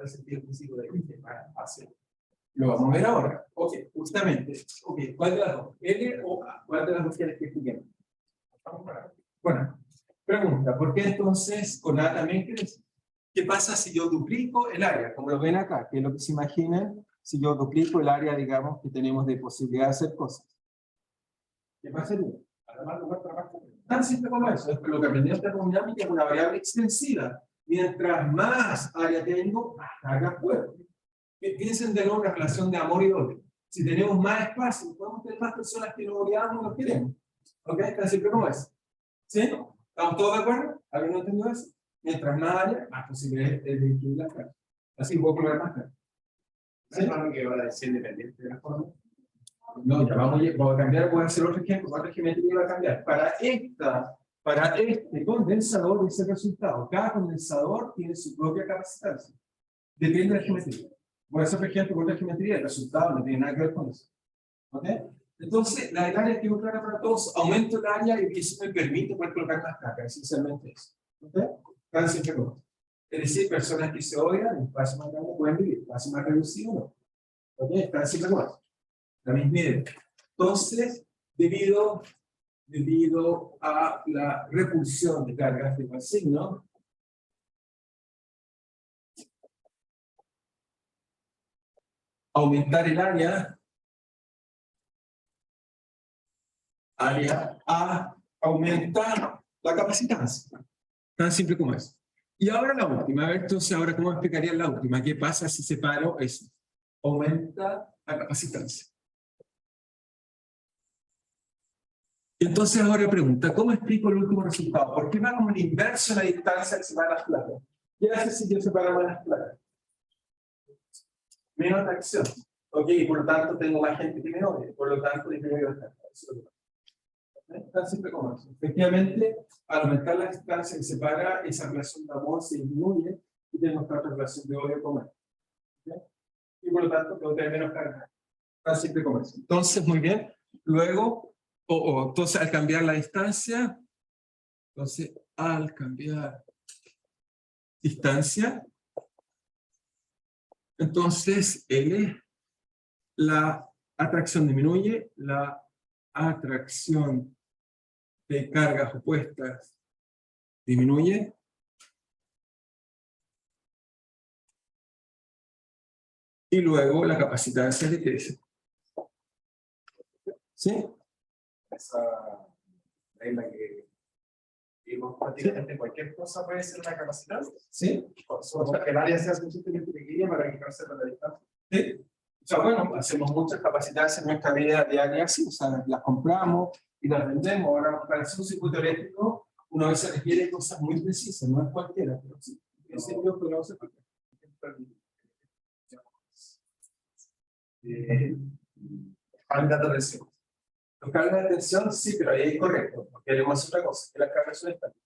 el sentido físico de que va hacia. Lo vamos a ver ahora. Ok, justamente. Ok, ¿cuál de las dos? ¿L o A? ¿Cuál de las dos quieres que expliquemos? Bueno, pregunta, ¿por qué entonces con A también crees? ¿Qué pasa si yo duplico el área? Como lo ven acá, que es lo que se imaginan si yo duplico el área, digamos, que tenemos de posibilidad de hacer cosas. ¿Qué pasaría? Además, lugar trabajo. Tan simple como eso. Es lo que aprendí en termodinámica es una variable extensiva. Mientras más área tengo, más carga puedo. Piensen de nuevo en la relación de amor y odio. Si tenemos más espacio, podemos tener más personas que nos odiamos y nos queremos. ¿Ok? Tan simple como eso. ¿Sí? ¿Estamos todos de acuerdo? ¿Alguien no entendió eso? Mientras más área, más posibilidades de incluir las cargas. Así puedo poner más cargas. ¿Sí? ¿Es algo que va a decir independiente de la forma? No, ya vamos a cambiar, voy a hacer otro ejemplo. ¿Cuánta geometría va a cambiar? Para este condensador, ese resultado. Cada condensador tiene su propia capacitancia. Depende de la geometría. Voy a hacer, por ejemplo, con otra geometría, el resultado no tiene nada que ver con eso. ¿Ok? Entonces, la del área quedó clara para todos. Aumento el área y eso me permite poder colocar más cargas, esencialmente eso. ¿Ok? Tan simple como eso. Es decir, personas que se odian, en espacio más grande pueden vivir, espacio más reducido no. ¿Ok? Tan simple como eso. La misma idea. Entonces, debido a la repulsión de cargas de igual signo, aumentar el área A aumenta la capacitancia. Tan simple como eso. Y ahora la última. A ver, entonces, ahora, ¿cómo explicaría la última? ¿Qué pasa si separo eso? Aumenta la capacitancia. Entonces ahora pregunta, ¿cómo explico el último resultado? ¿Por qué va como el inverso en la distancia que separa las placas? ¿Qué hace si yo separo más las placas? Menos atracción. Ok, y por lo tanto tengo más gente que me odia. Por lo tanto, disminuyo la carga. Tan simple como eso. Efectivamente, al aumentar la distancia que separa, esa relación de amor se disminuye y tenemos otra relación de odio con él. ¿Okay? Y por lo tanto, tengo que tener menos carga. Tan simple como eso. Entonces, muy bien. Luego, entonces al cambiar la distancia, entonces L, la atracción disminuye, la atracción de cargas opuestas disminuye, y luego la capacitancia decrece. ¿Sí? Esa regla que vimos prácticamente cualquier cosa puede ser una capacidad. ¿Sí? O sea, que el área sea suficientemente pequeña para que no se la distancia. ¿Sí? O sea, bueno, hacemos muchas capacitancias en nuestra vida diaria, sí, o sea, las compramos y las vendemos. Ahora, para hacer un circuito eléctrico, uno a veces requiere cosas muy precisas, no es cualquiera, pero sí. Yo podría hacer cualquiera. Falta de presión. Los cargas de tensión, sí, pero ahí es correcto, porque queremos otra cosa, que las cargas son estáticas.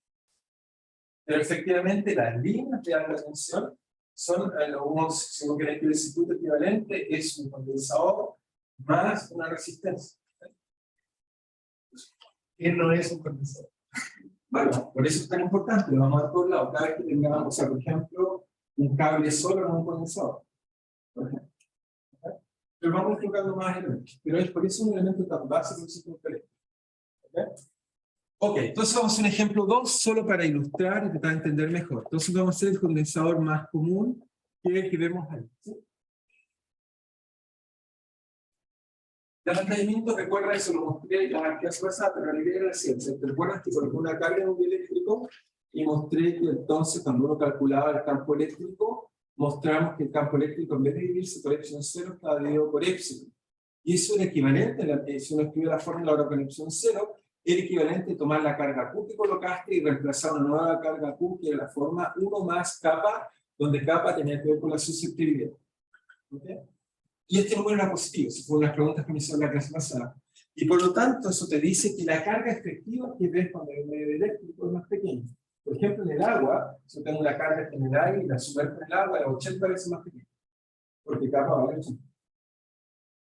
Pero efectivamente, las líneas de alta tensión son, si uno quiere que el circuito equivalente es un condensador más una resistencia. ¿Qué no es un condensador? Bueno, por eso es tan importante, lo vamos a ver por lado. Cada vez que tengamos, o sea, por ejemplo, un cable solo no es un condensador. Por ejemplo. Pero vamos enfocando más elementos. Pero es por eso un elemento tan básico del circuito eléctrico. Ok, entonces vamos a hacer un ejemplo 2 solo para ilustrar y tratar de entender mejor. Entonces vamos a hacer el condensador más común, que es el que vemos ahí. ¿Sí? El almacenamiento, recuerda eso, lo mostré la clase pasada, pero la idea era la ciencia. ¿Te recuerdas que coloqué una carga en un dieléctrico y mostré que entonces cuando uno calculaba el campo eléctrico, mostramos que el campo eléctrico en vez de dividirse por epsilon 0 estaba dividido por epsilon. Y eso era equivalente, si uno escribe la fórmula ahora con epsilon 0, era equivalente a tomar la carga Q que colocaste y reemplazar una nueva carga Q que era la forma 1 más kappa, donde kappa tenía que ver con la susceptibilidad. ¿Okay? Y este número era positivo, esa fue una de las preguntas que me hicieron en la clase pasada. Y por lo tanto, eso te dice que la carga efectiva que ves cuando el medio eléctrico es más pequeña. Por ejemplo, en el agua, yo tengo una carga general y la sumerjo en el agua, la 80 veces más pequeña. Porque kappa vale 80.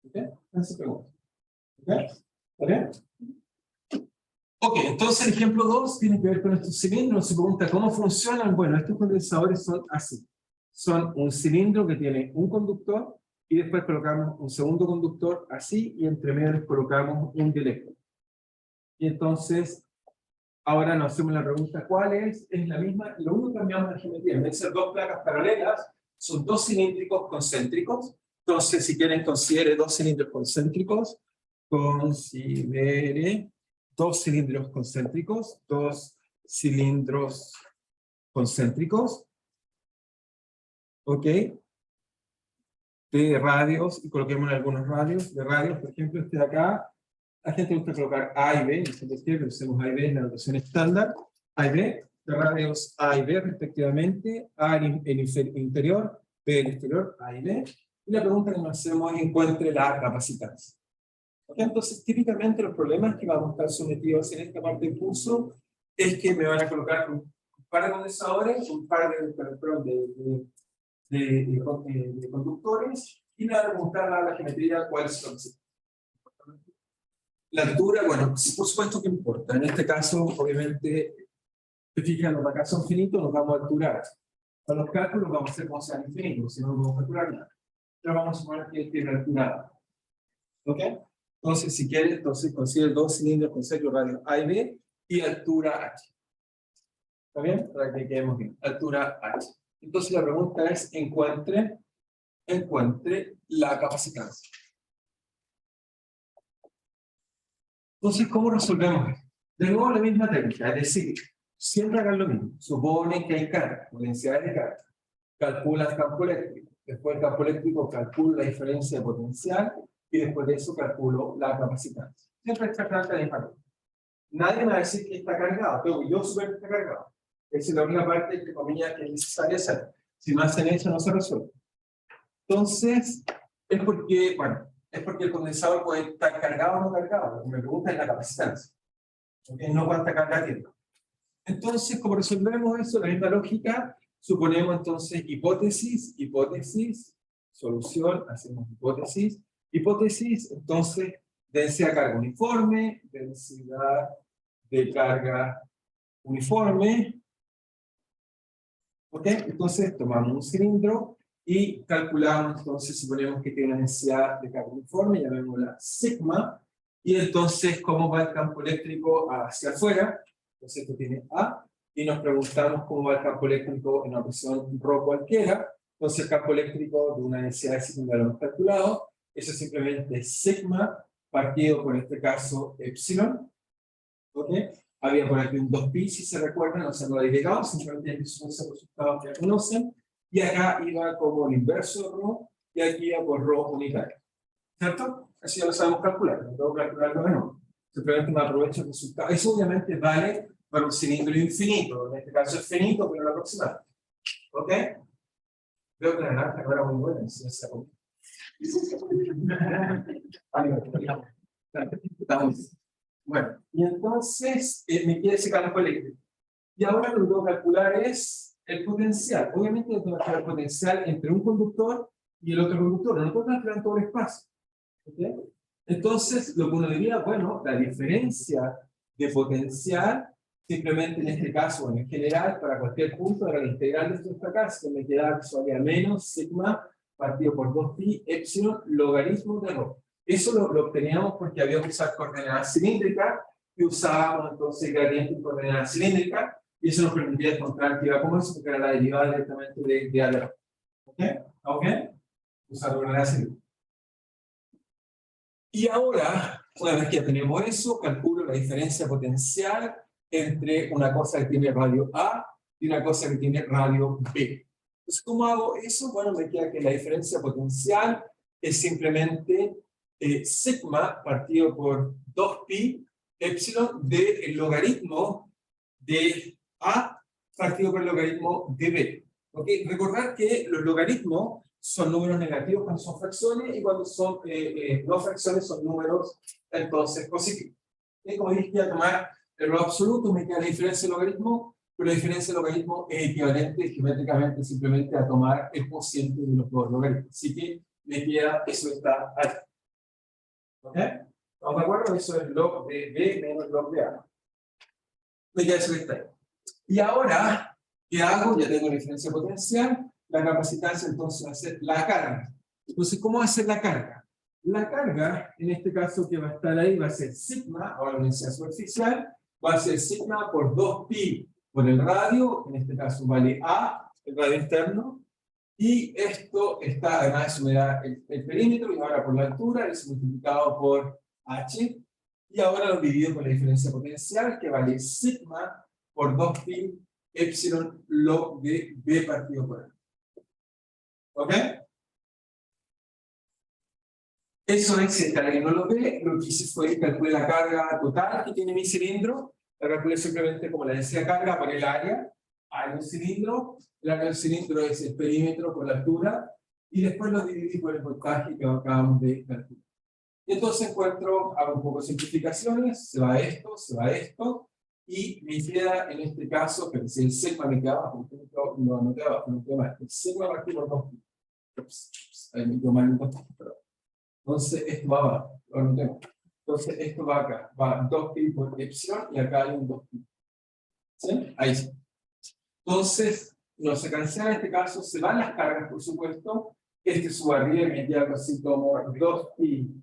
¿Ok? Esa pregunta. ¿Ok? ¿Está bien? Ok, entonces el ejemplo 2 tiene que ver con estos cilindros. Se pregunta cómo funcionan. Bueno, estos condensadores son así. son un cilindro que tiene un conductor y después colocamos un segundo conductor así y entre medio les colocamos un dieléctrico. Y entonces, ahora nos hacemos la pregunta, ¿cuál es? Es la misma, lo único que cambiamos la geometría. En vez de ser dos placas paralelas, son dos cilíndricos concéntricos. Entonces, si quieren, considere dos cilindros concéntricos. Considere dos cilindros concéntricos. Dos cilindros concéntricos. ¿Ok? De radios, y coloquemos algunos radios. De radios, por ejemplo, este de acá. La gente le gusta colocar A y B, no sé por qué, pero usemos A y B en la notación estándar. A y B, de radios A y B respectivamente, A en el interior, B en el exterior, A y B. Y la pregunta que nos hacemos es encuentre la capacitancia. ¿Okay? Entonces, típicamente los problemas que vamos a estar sometidos en esta parte del curso es que me van a colocar un par de condensadores, un par de conductores, y me van a preguntar a la geometría cuál es su capacidad. La altura, bueno, por supuesto que importa. En este caso, obviamente, fíjense, los acá son finitos, nos vamos a alturar. Para los cálculos vamos a hacer como sean infinitos, si no, no vamos a calcular nada. Pero vamos a suponer que tiene altura. ¿Ok? Entonces, si quiere, entonces consigue dos cilindros con sello radio A y B y altura H. ¿Está bien? Para que quedemos bien. Altura H. Entonces, la pregunta es, encuentre la capacitancia. Entonces, ¿cómo resolvemos esto? De nuevo, la misma técnica, es decir, siempre hagan lo mismo. Suponen que hay carga, potenciales de carga. Calcula el campo eléctrico. Después del campo eléctrico calculo la diferencia de potencial y después de eso calculo la capacitancia. Siempre está carga de impacto. Nadie me va a decir que está cargado, pero yo supongo que está cargado. Esa es la única parte, entre comillas, que es necesaria hacer. Si no hacen eso, no se resuelve. Entonces, es porque el condensador puede estar cargado o no cargado. Lo que me pregunta es la capacitancia. ¿Okay? No cuánta carga tiene. Entonces, como resolvemos eso, la misma lógica, suponemos entonces hipótesis, solución, hacemos hipótesis, entonces densidad de carga uniforme, densidad de carga uniforme. ¿Ok? Entonces tomamos un cilindro y calculamos, entonces suponemos que tiene una densidad de carga uniforme, llamémosla sigma, y entonces cómo va el campo eléctrico hacia afuera. Entonces esto tiene A, y nos preguntamos cómo va el campo eléctrico en una presión ρ cualquiera. Entonces el campo eléctrico de una densidad de sigma lo hemos calculado, eso es simplemente sigma partido por este caso epsilon. ¿Ok? Había por aquí un 2pi, si se recuerdan, no se lo he llegado, simplemente son esos resultados que conocen, y acá iba como el inverso de ρ, y aquí iba por ρ unitario. ¿Cierto? Así ya lo sabemos calcular, no tengo que calcularlo de nuevo. Simplemente me aprovecho el resultado. Eso obviamente vale para un cilindro infinito, en este caso es finito, pero no aproximado. ¿Ok? Veo que la naranja no era muy buena, si se acabó. Bueno, y entonces me queda ese campo eléctrico. Y ahora lo que tengo que calcular es el potencial. Obviamente yo tengo que calcular el potencial entre un conductor y el otro conductor. No puedo calcular todo el espacio. ¿Okay? Entonces, lo que uno diría, bueno, la diferencia de potencial, simplemente en este caso, en general, para cualquier punto, era la integral de esto hasta acá, se me queda todavía menos sigma partido por 2pi epsilon logaritmo de ρ. Eso lo obteníamos porque había que usar coordenadas cilíndricas y usábamos entonces gradiente en coordenadas cilíndricas y eso nos permitía encontrar que iba como eso, porque era la derivada directamente de A de ρ. ¿Ok? ¿Ok? Usar coordenadas cilíndricas. Y ahora, una vez que ya tenemos eso, calculo la diferencia potencial entre una cosa que tiene radio A y una cosa que tiene radio B. Entonces, ¿cómo hago eso? Bueno, me queda que la diferencia potencial es simplemente sigma partido por 2pi epsilon del logaritmo de A partido por el logaritmo de B. ¿Okay? Recordar que los logaritmos son números negativos cuando son fracciones y cuando son no fracciones son números entonces positivos. ¿Okay? Como dije, voy a tomar el valor absoluto, me queda la diferencia de logaritmo, pero la diferencia de logaritmo es equivalente geométricamente simplemente a tomar el cociente de los dos logaritmos. Así que me queda eso está ahí. ¿Ok? ¿Estamos de acuerdo? Eso es log de B menos log de A. Me queda eso que está ahí. Y ahora, ¿qué hago? Ya tengo la diferencia potencial. La capacitancia entonces va a ser la carga. Entonces, ¿cómo va a ser la carga? La carga, en este caso que va a estar ahí, va a ser sigma, ahora la densidad superficial, va a ser sigma por 2pi por el radio, en este caso vale A, el radio interno, y esto está, además eso me da el perímetro, y ahora por la altura, es multiplicado por H, y ahora lo divido con la diferencia potencial, que vale sigma por 2pi epsilon log de B partido por A. ¿Ok? Eso es, para que no lo ve, lo que hice fue calcular la carga total que tiene mi cilindro, la calculé simplemente como la densidad de carga por el área, hay un cilindro, el área del cilindro es el perímetro por la altura, y después lo dividí por el voltaje que acabamos de calcular. Y entonces encuentro, hago un poco de simplificaciones, se va esto, y me queda en este caso, pero si el sigma me queda abajo, no queda abajo, no queda más, el sigma va aquí por 2pi. Ahí me quedo mal en 2pi, perdón. Entonces esto va abajo, lo anotemos. Entonces esto va acá, va 2pi por epsilon y acá hay un 2pi. ¿Sí? Ahí sí. Entonces, no se cancela en este caso, se van las cargas, por supuesto. Este sube arriba y me queda algo así como 2pi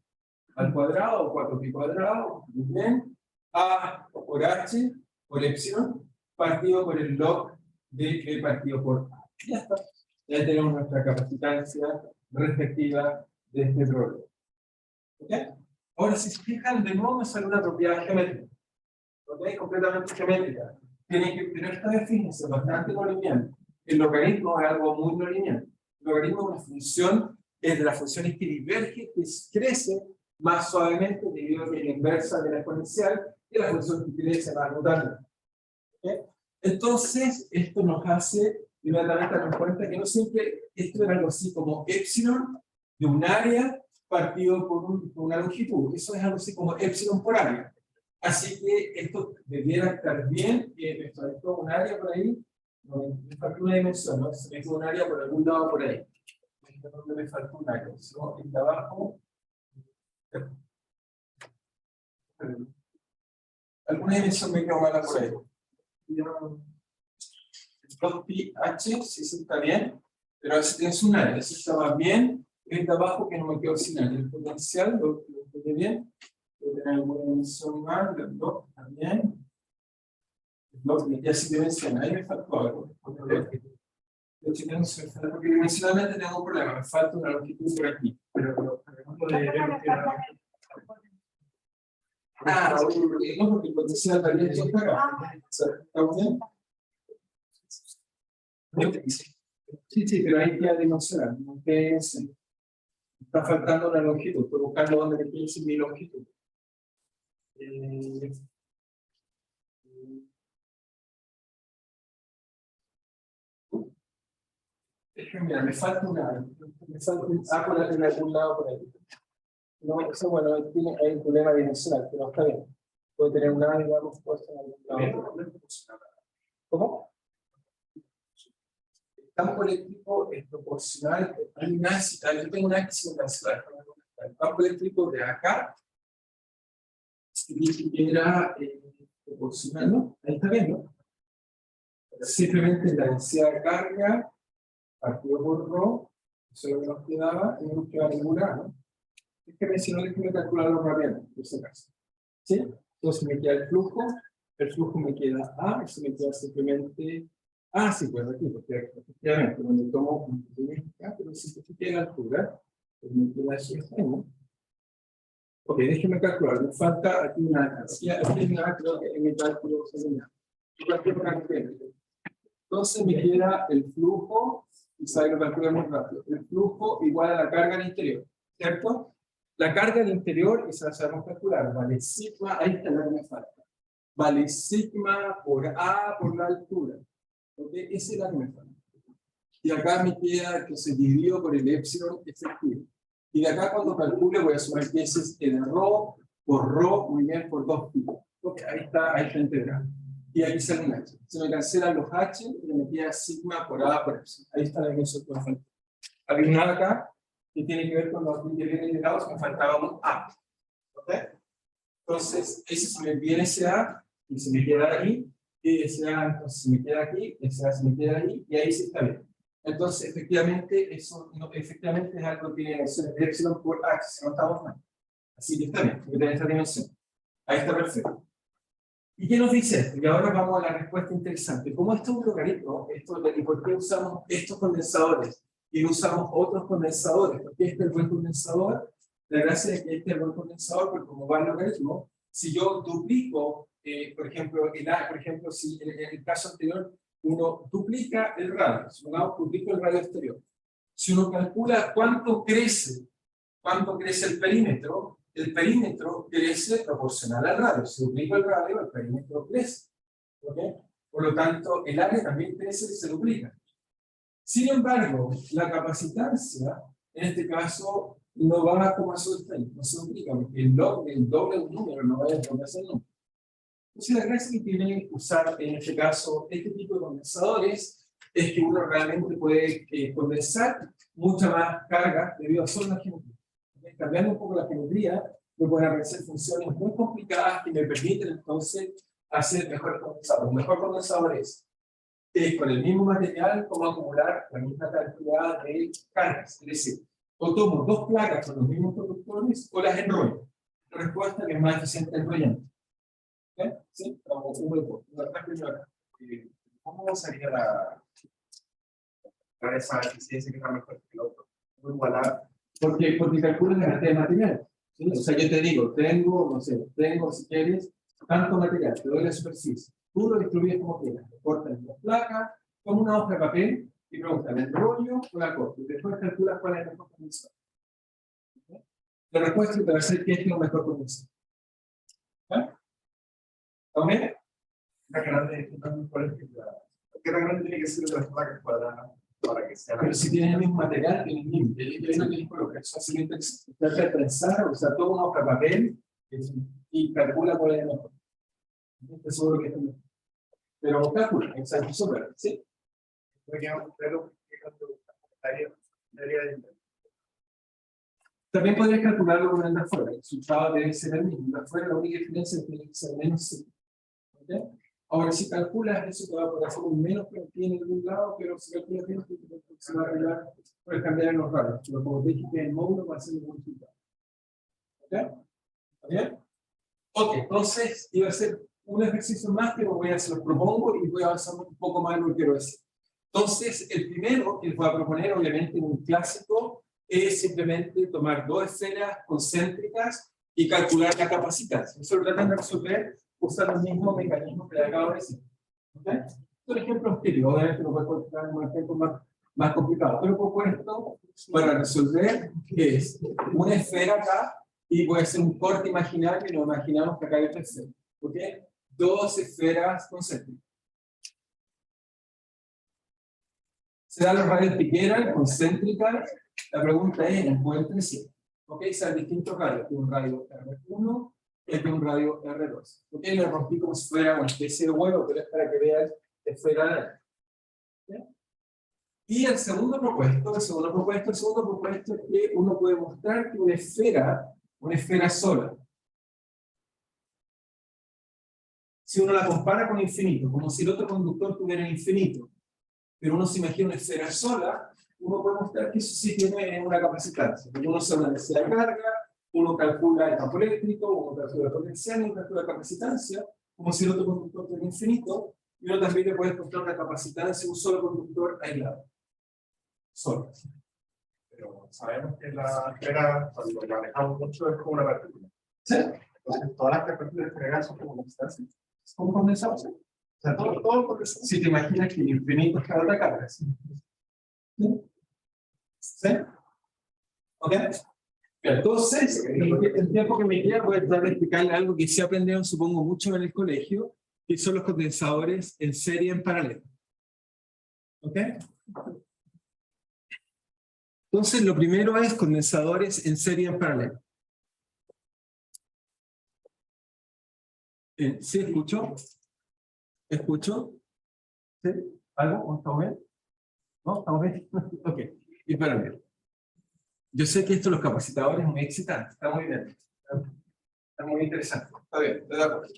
al cuadrado o 4pi cuadrado. Muy bien. A por H por epsilon partido por el log de B partido por A. Ya está. Ya tenemos nuestra capacitancia respectiva de este problema. ¿Ok? Ahora, si se fijan, de nuevo me sale una propiedad geométrica. ¿Ok? Completamente geométrica. Pero esta vez, fíjense, bastante no lineal. El logaritmo es algo muy no lineal. El logaritmo es una función, es de las funciones que diverge, que crece más suavemente debido a que es la inversa de la exponencial, y la función que crece más notable. ¿Ok? Entonces, esto nos hace inmediatamente darnos cuenta que no siempre esto era algo así como epsilon de un área partido por una longitud. Eso es algo así como epsilon por área. Así que esto debiera estar bien. Esto es un área por ahí. No, me falta una dimensión, ¿no? Se me hizo un área por algún lado por ahí. ¿Dónde me falta un área? ¿No? El de abajo. Alguna dimensión me quedó mala por ahí. 2pi h, si se está bien. Pero a veces tienes un área. Si estaba bien. El de abajo que no me quedó sin área. El potencial lo quedé bien. Puedo tener alguna dimensión más, el blog también. El blog ya sí dimensiona, ahí me faltó algo. Porque dimensionalmente tengo un problema, me falta una longitud por aquí. Pero no, porque el potencial varía de esta acá. ¿Estamos bien? Sí, pero ahí queda dimensional. Está faltando una longitud, estoy buscando dónde me quede mi longitud. Mira, me falta un A por en algún lado por ahí. No, eso, bueno, hay un problema dimensional, pero está bien. Puede tener un A, digamos, puesto en algún lado. ¿Cómo? El campo eléctrico es proporcional. Hay una, yo tengo una X sin cancelar. El campo eléctrico de acá era proporcional, ¿no? Ahí está bien, ¿no? Simplemente la densidad de carga partido por ρ, eso es lo que nos quedaba, y no nos queda ninguna, ¿no? Es que déjeme calcularlo rápidamente, en este caso. ¿Sí? Entonces me queda el flujo me queda A, eso me queda simplemente. Ah, sí, pues aquí, porque efectivamente, cuando tomo un acá, pero simplifique la altura, pues me queda eso extremo. Ok, déjeme calcular, me falta aquí una. Aquí hay una, creo que en mi cálculo se me da. Entonces me queda el flujo, y sabe que lo calculamos rápido, el flujo igual a la carga al interior, ¿cierto? La carga al interior, esa la sabemos calcular, vale sigma, ahí está la que me falta, vale sigma por A por la altura, ¿ok? Esa es la que me falta. Y acá me queda que se dividió por el epsilon efectivo. Y de acá cuando calcule voy a sumar que ese es el ρ por ρ, muy bien, por 2pi. Ok, ahí está integrado. Y aquí sale un H. Se me cancelan los H y me queda sigma por A por epsilon. Ahí está la dimensión que me falta. Hay una acá que tiene que ver con los que vienen integrados, me faltaba un A. ¿Ok? Entonces, ese se me viene ese A y se me queda ahí. Y ese A entonces se me queda aquí, ese A se me queda ahí y ahí sí está bien. Entonces, efectivamente, eso efectivamente es algo que tiene dimensiones de epsilon por h, si no estamos mal. Así que está bien, porque tiene esta dimensión. Ahí está perfecto. ¿Y qué nos dice esto? Y ahora vamos a la respuesta interesante. ¿Cómo esto es un logaritmo? ¿Y por qué usamos estos condensadores? Y no usamos otros condensadores. ¿Por qué este es el buen condensador? La gracia es que este es el buen condensador, porque como va el logaritmo, si yo duplico, por ejemplo, si en el caso anterior uno duplica el radio, supongamos duplico el radio exterior. Si uno calcula cuánto crece el perímetro crece proporcional al radio. Si duplico el radio, el perímetro crece. ¿Okay? Por lo tanto, el área también crece y se duplica. Sin embargo, la capacitancia, en este caso, no va como eso está ahí, no se duplica, porque el doble de un número no va a desplazar el número. Entonces, la gracia que tiene usar, en este caso, este tipo de condensadores, es que uno realmente puede condensar mucha más carga debido a solo la geometría. Cambiando un poco la geometría, me pueden aparecer funciones muy complicadas que me permiten entonces hacer mejores condensadores. Un mejor condensador es con el mismo material, como acumular la misma cantidad de cargas. Es decir, o tomo dos placas con los mismos conductores o las enrollo. La respuesta que es más eficiente enrollando. ¿Okay? ¿Sí? Como ¿Cómo sería esa eficiencia que está mejor que el otro? Igualar. Porque calculan la cantidad de material. ¿Sí? O sea, yo te digo, tengo, si quieres, tanto material, te doy la superficie. Tú lo distribuyes como quieras. Cortas las placas, como una hoja de papel y preguntan el rollo o la corto. Y después calculas cuál es el mejor condensador. ¿Okay? La respuesta te va a ser que este es el mejor condensador. ¿Ok? ¿Qué tan grande tiene que ser las placas para que sea? Pero si tienes el mismo material, tienes límite. Es lo que dijo lo que es fácilmente trata de pensar, o sea, toma una hoja de papel y calcula cuál es el mejor. Estoy seguro que es el mejor. Pero calcula, exacto, súper, ¿sí? También podrías calcularlo con el de afuera. El resultado debe ser el mismo. El de afuera, la única diferencia es que tiene que ser menos 5. ¿Okay? Ahora, si calculas eso, te va a poder hacer un menos que tiene en algún lado, pero si calculas menos, se va a arreglar, puedes cambiar en los radios. Pero como te dije que el módulo va a ser un resultado. ¿Ok? ¿Está bien? Ok, entonces iba a hacer un ejercicio más que se los propongo y voy avanzando un poco más en lo que quiero decir. Entonces, el primero que les voy a proponer, obviamente, un clásico, es simplemente tomar dos esferas concéntricas y calcular la capacitancia. Eso lo tratan de resolver usando el mismo mecanismo que le acabo de decir. ¿Okay? Por ejemplo, obviamente no puede colocar un ejemplo más complicado, pero por esto, para resolver, es una esfera acá y puede ser un corte imaginario y nos imaginamos que acá hay otra esfera. ¿Ok? Dos esferas concéntricas. Se dan los radios que quieran, concéntricas. La pregunta es, encuentren sí. ¿Ok? Son distintos radios. Hay un radio R1 y hay un radio R2. ¿Ok? Le rompí como si fuera una especie de huevo, pero es para que vean esfera. ¿Okay? Y el segundo propuesto es que uno puede mostrar que una esfera sola, si uno la compara con infinito, como si el otro conductor tuviera infinito, pero uno se imagina una esfera sola, uno puede mostrar que eso sí tiene una capacitancia. Uno se una necesidad de carga, uno calcula el campo eléctrico, uno calcula el potencial, uno calcula la capacitancia, como si el otro conductor tuviera infinito, y uno también le puede encontrar una capacitancia un solo conductor aislado. Solo. Pero sabemos que la esfera, cuando la manejamos mucho, es como una partícula. ¿Sí? Entonces, todas las partículas que fregan son como condensados. ¿Cómo condensados? ¿Sí? O sea, todo condensado. Si te imaginas que el infinito es cada otra carga. ¿Sí? ¿Sí? ¿Ok? Entonces, el tiempo que me queda voy a tratar de explicarle algo que sí aprendieron, supongo, mucho en el colegio, que son los condensadores en serie en paralelo. ¿Ok? Entonces, lo primero es condensadores en serie en paralelo. ¿Sí escucho? ¿Escucho? ¿Sí? ¿Algo? ¿Estamos bien? ¿No? ¿Estamos bien? Ok. Y para ver. Yo sé que esto de los capacitadores es muy excitante. Está muy bien. Está muy interesante. Está bien, estoy de acuerdo.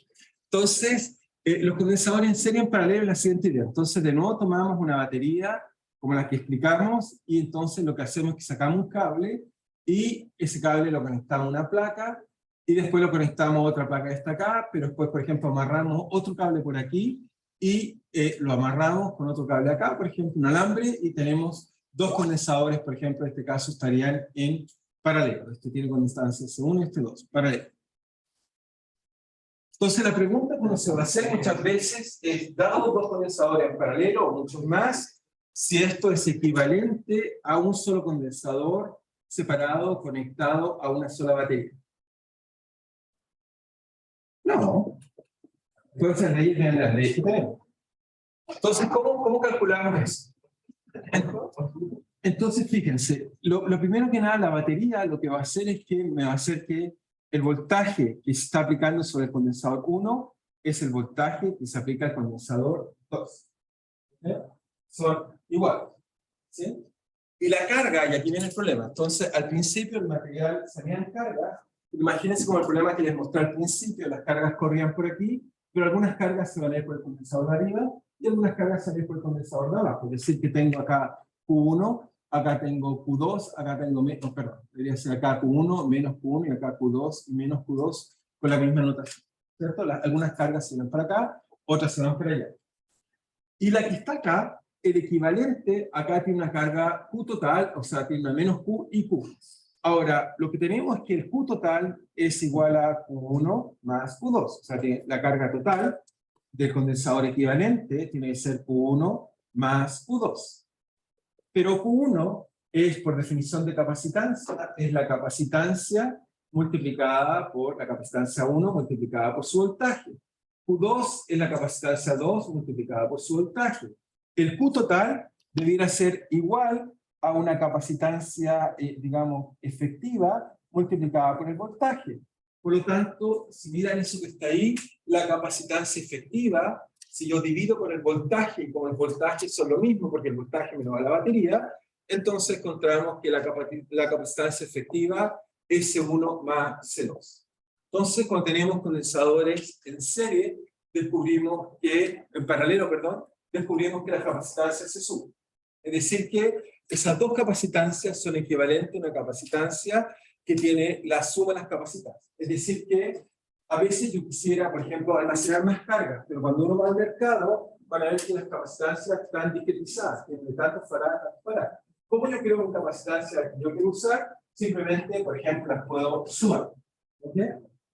Entonces, los condensadores en serie en paralelo es la siguiente idea. Entonces, de nuevo tomamos una batería como las que explicamos, y entonces lo que hacemos es que sacamos un cable, y ese cable lo conectamos a una placa, y después lo conectamos a otra placa esta acá, pero después, por ejemplo, amarramos otro cable por aquí, y lo amarramos con otro cable acá, por ejemplo, un alambre, y tenemos dos condensadores, por ejemplo, en este caso estarían en paralelo. Este tiene condensancia C1 y este 2, paralelo. Entonces la pregunta que uno se va a hacer muchas veces es, dado dos condensadores en paralelo o muchos más, si esto es equivalente a un solo condensador separado, conectado a una sola batería. No. Entonces leyes de las leyes que tenemos. Entonces, ¿cómo calculamos eso? Entonces, fíjense, lo primero que nada, la batería lo que va a hacer es que me va a hacer que el voltaje que se está aplicando sobre el condensador 1 es el voltaje que se aplica al condensador 2. ¿Okay? Son iguales. ¿Sí? Y la carga, y aquí viene el problema. Entonces, al principio el material salía en carga. Imagínense como el problema que les mostré al principio, las cargas corrían por aquí, pero algunas cargas se van a ir por el condensador de arriba y algunas cargas se van a ir por el condensador de abajo. Es decir, que tengo acá Q1, acá tengo Q2, acá tengo menos, perdón, debería ser acá Q1, menos Q1 y acá Q2 y menos Q2 con la misma notación. ¿Cierto? Algunas cargas se van para acá, otras se van para allá. Y la que está acá, el equivalente, acá tiene una carga Q total, o sea, tiene una menos Q y Q. Ahora, lo que tenemos es que el Q total es igual a Q1 más Q2. O sea, que la carga total del condensador equivalente tiene que ser Q1 más Q2. Pero Q1 es, por definición de capacitancia, es la capacitancia multiplicada por la capacitancia 1 multiplicada por su voltaje. Q2 es la capacitancia 2 multiplicada por su voltaje. El Q total debiera ser igual a una capacitancia, digamos, efectiva multiplicada por el voltaje. Por lo tanto, si miran eso que está ahí, la capacitancia efectiva, si yo divido por el voltaje, y como el voltaje son lo mismo, porque el voltaje me lo da la batería, entonces encontramos que la capacitancia efectiva es C1 más C2. Entonces, cuando tenemos condensadores en serie, descubrimos que, en paralelo, perdón, descubrimos que la capacitancia se sube. Es decir, que esas dos capacitancias son equivalentes a una capacitancia que tiene la suma de las capacitancias. Es decir, que a veces yo quisiera, por ejemplo, almacenar más cargas, pero cuando uno va al mercado, van a ver que las capacitancias están discretizadas, que entre tantos farad. ¿Cómo yo creo una capacitancia que yo quiero usar? Simplemente, por ejemplo, las puedo sumar. ¿Okay?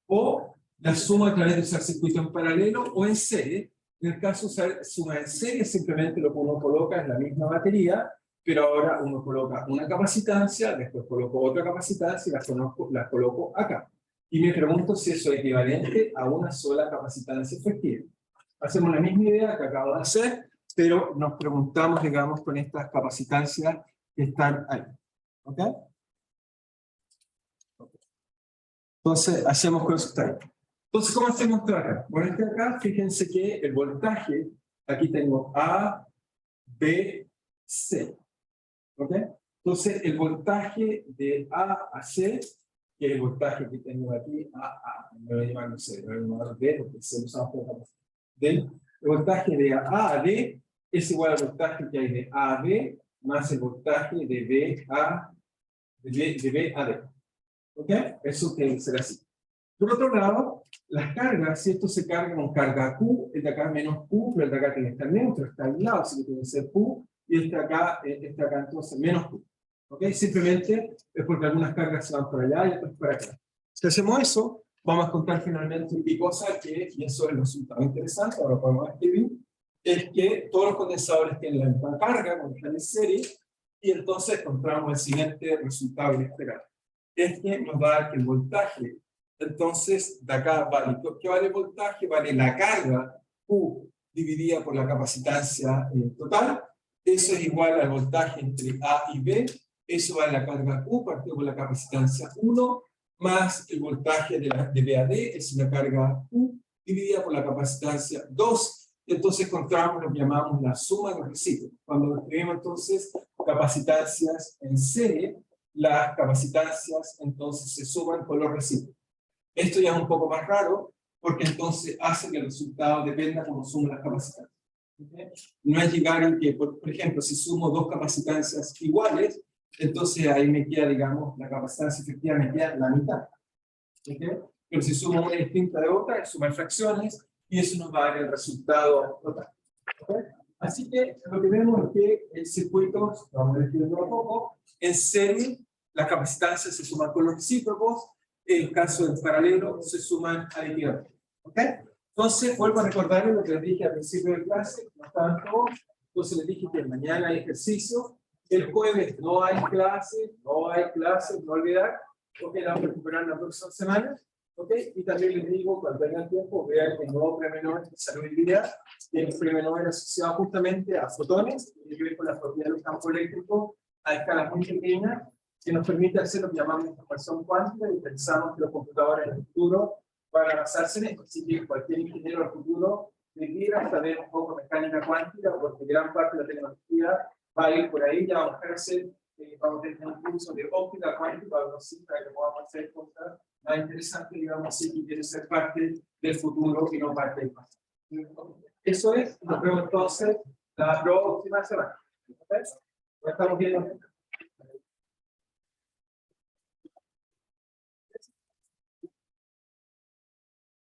O las sumo a través de usar circuito en paralelo o en serie. En el caso de usar suma en serie, simplemente lo que uno coloca es la misma batería, pero ahora uno coloca una capacitancia, después coloco otra capacitancia y las coloco acá. Y me pregunto si eso es equivalente a una sola capacitancia efectiva. Hacemos la misma idea que acabo de hacer, pero nos preguntamos, digamos, con estas capacitancias que están ahí. ¿Ok? Entonces, hacemos con eso está ahí. Entonces, ¿cómo hacemos esto acá? Bueno, este acá, fíjense que el voltaje, aquí tengo A, B, C. ¿Ok? Entonces, el voltaje de A a C, que es el voltaje que tengo aquí, me voy a llamar, no sé, me voy a llamar D, porque se usamos por la el voltaje de A a D es igual al voltaje que hay de A a B, más el voltaje de B a D. ¿Ok? Eso tiene que ser así. Por otro lado, las cargas, si esto se carga con carga Q, el de acá menos Q, pero el de acá tiene que estar neutro, está al lado, así que tiene que ser Q, y este acá entonces menos Q. ¿Ok? Simplemente es porque algunas cargas se van para allá y otras para acá. Si hacemos eso, vamos a contar finalmente una cosa que, y eso es el resultado interesante, ahora lo podemos escribir, es que todos los condensadores tienen la misma carga cuando están en serie, y entonces encontramos el siguiente resultado inesperado. Este nos va a dar que el voltaje, entonces, de acá vale, ¿qué vale el voltaje? Vale la carga Q dividida por la capacitancia total, eso es igual al voltaje entre A y B, eso vale la carga Q partido por la capacitancia 1, más el voltaje de B a D, es una carga Q dividida por la capacitancia 2, entonces encontramos lo que llamamos la suma de los recíprocos. Cuando escribimos entonces capacitancias en serie, las capacitancias entonces se suman con los recíprocos. Esto ya es un poco más raro, porque entonces hace que el resultado dependa cómo suman las capacitancias. ¿Ok? No es llegar en que, por ejemplo, si sumo dos capacitancias iguales, entonces ahí me queda, digamos, la capacitancia efectiva me queda la mitad. ¿Ok? Pero si sumo una distinta de otra, es sumar fracciones y eso nos va a dar el resultado total. ¿Ok? Así que lo que vemos es que el circuito, vamos a ver un poco, en serie las capacitancias se suman con los recíprocos, en caso del paralelo se suman aditivamente. ¿Ok? Entonces, vuelvo a recordarles lo que les dije al principio de clase, no estaban todos, entonces les dije que mañana hay ejercicio, el jueves no hay clase, no olvidar, porque la vamos a recuperar la próxima semana. ¿Ok? Y también les digo, cuando tengan tiempo, vean el nuevo premio Nobel de Saludabilidad, que es un premio Nobel asociado justamente a fotones, que tiene que ver con la propiedad del campo eléctrico a escalas muy pequeñas, que nos permite hacer lo que llamamos información cuántica, y pensamos que los computadores en el futuro van a basarse en esto. Así que cualquier ingeniero del futuro requiera saber un poco de mecánica cuántica, porque gran parte de la tecnología va a ir por ahí. Ya vamos a hacer, vamos a tener un curso de óptica cuántica, algo así, para que podamos hacer cosas más interesantes, digamos así, que quiere ser parte del futuro y no parte del pasado. Eso es, nos vemos entonces la próxima semana. ¿Ok? Ya estamos viendo.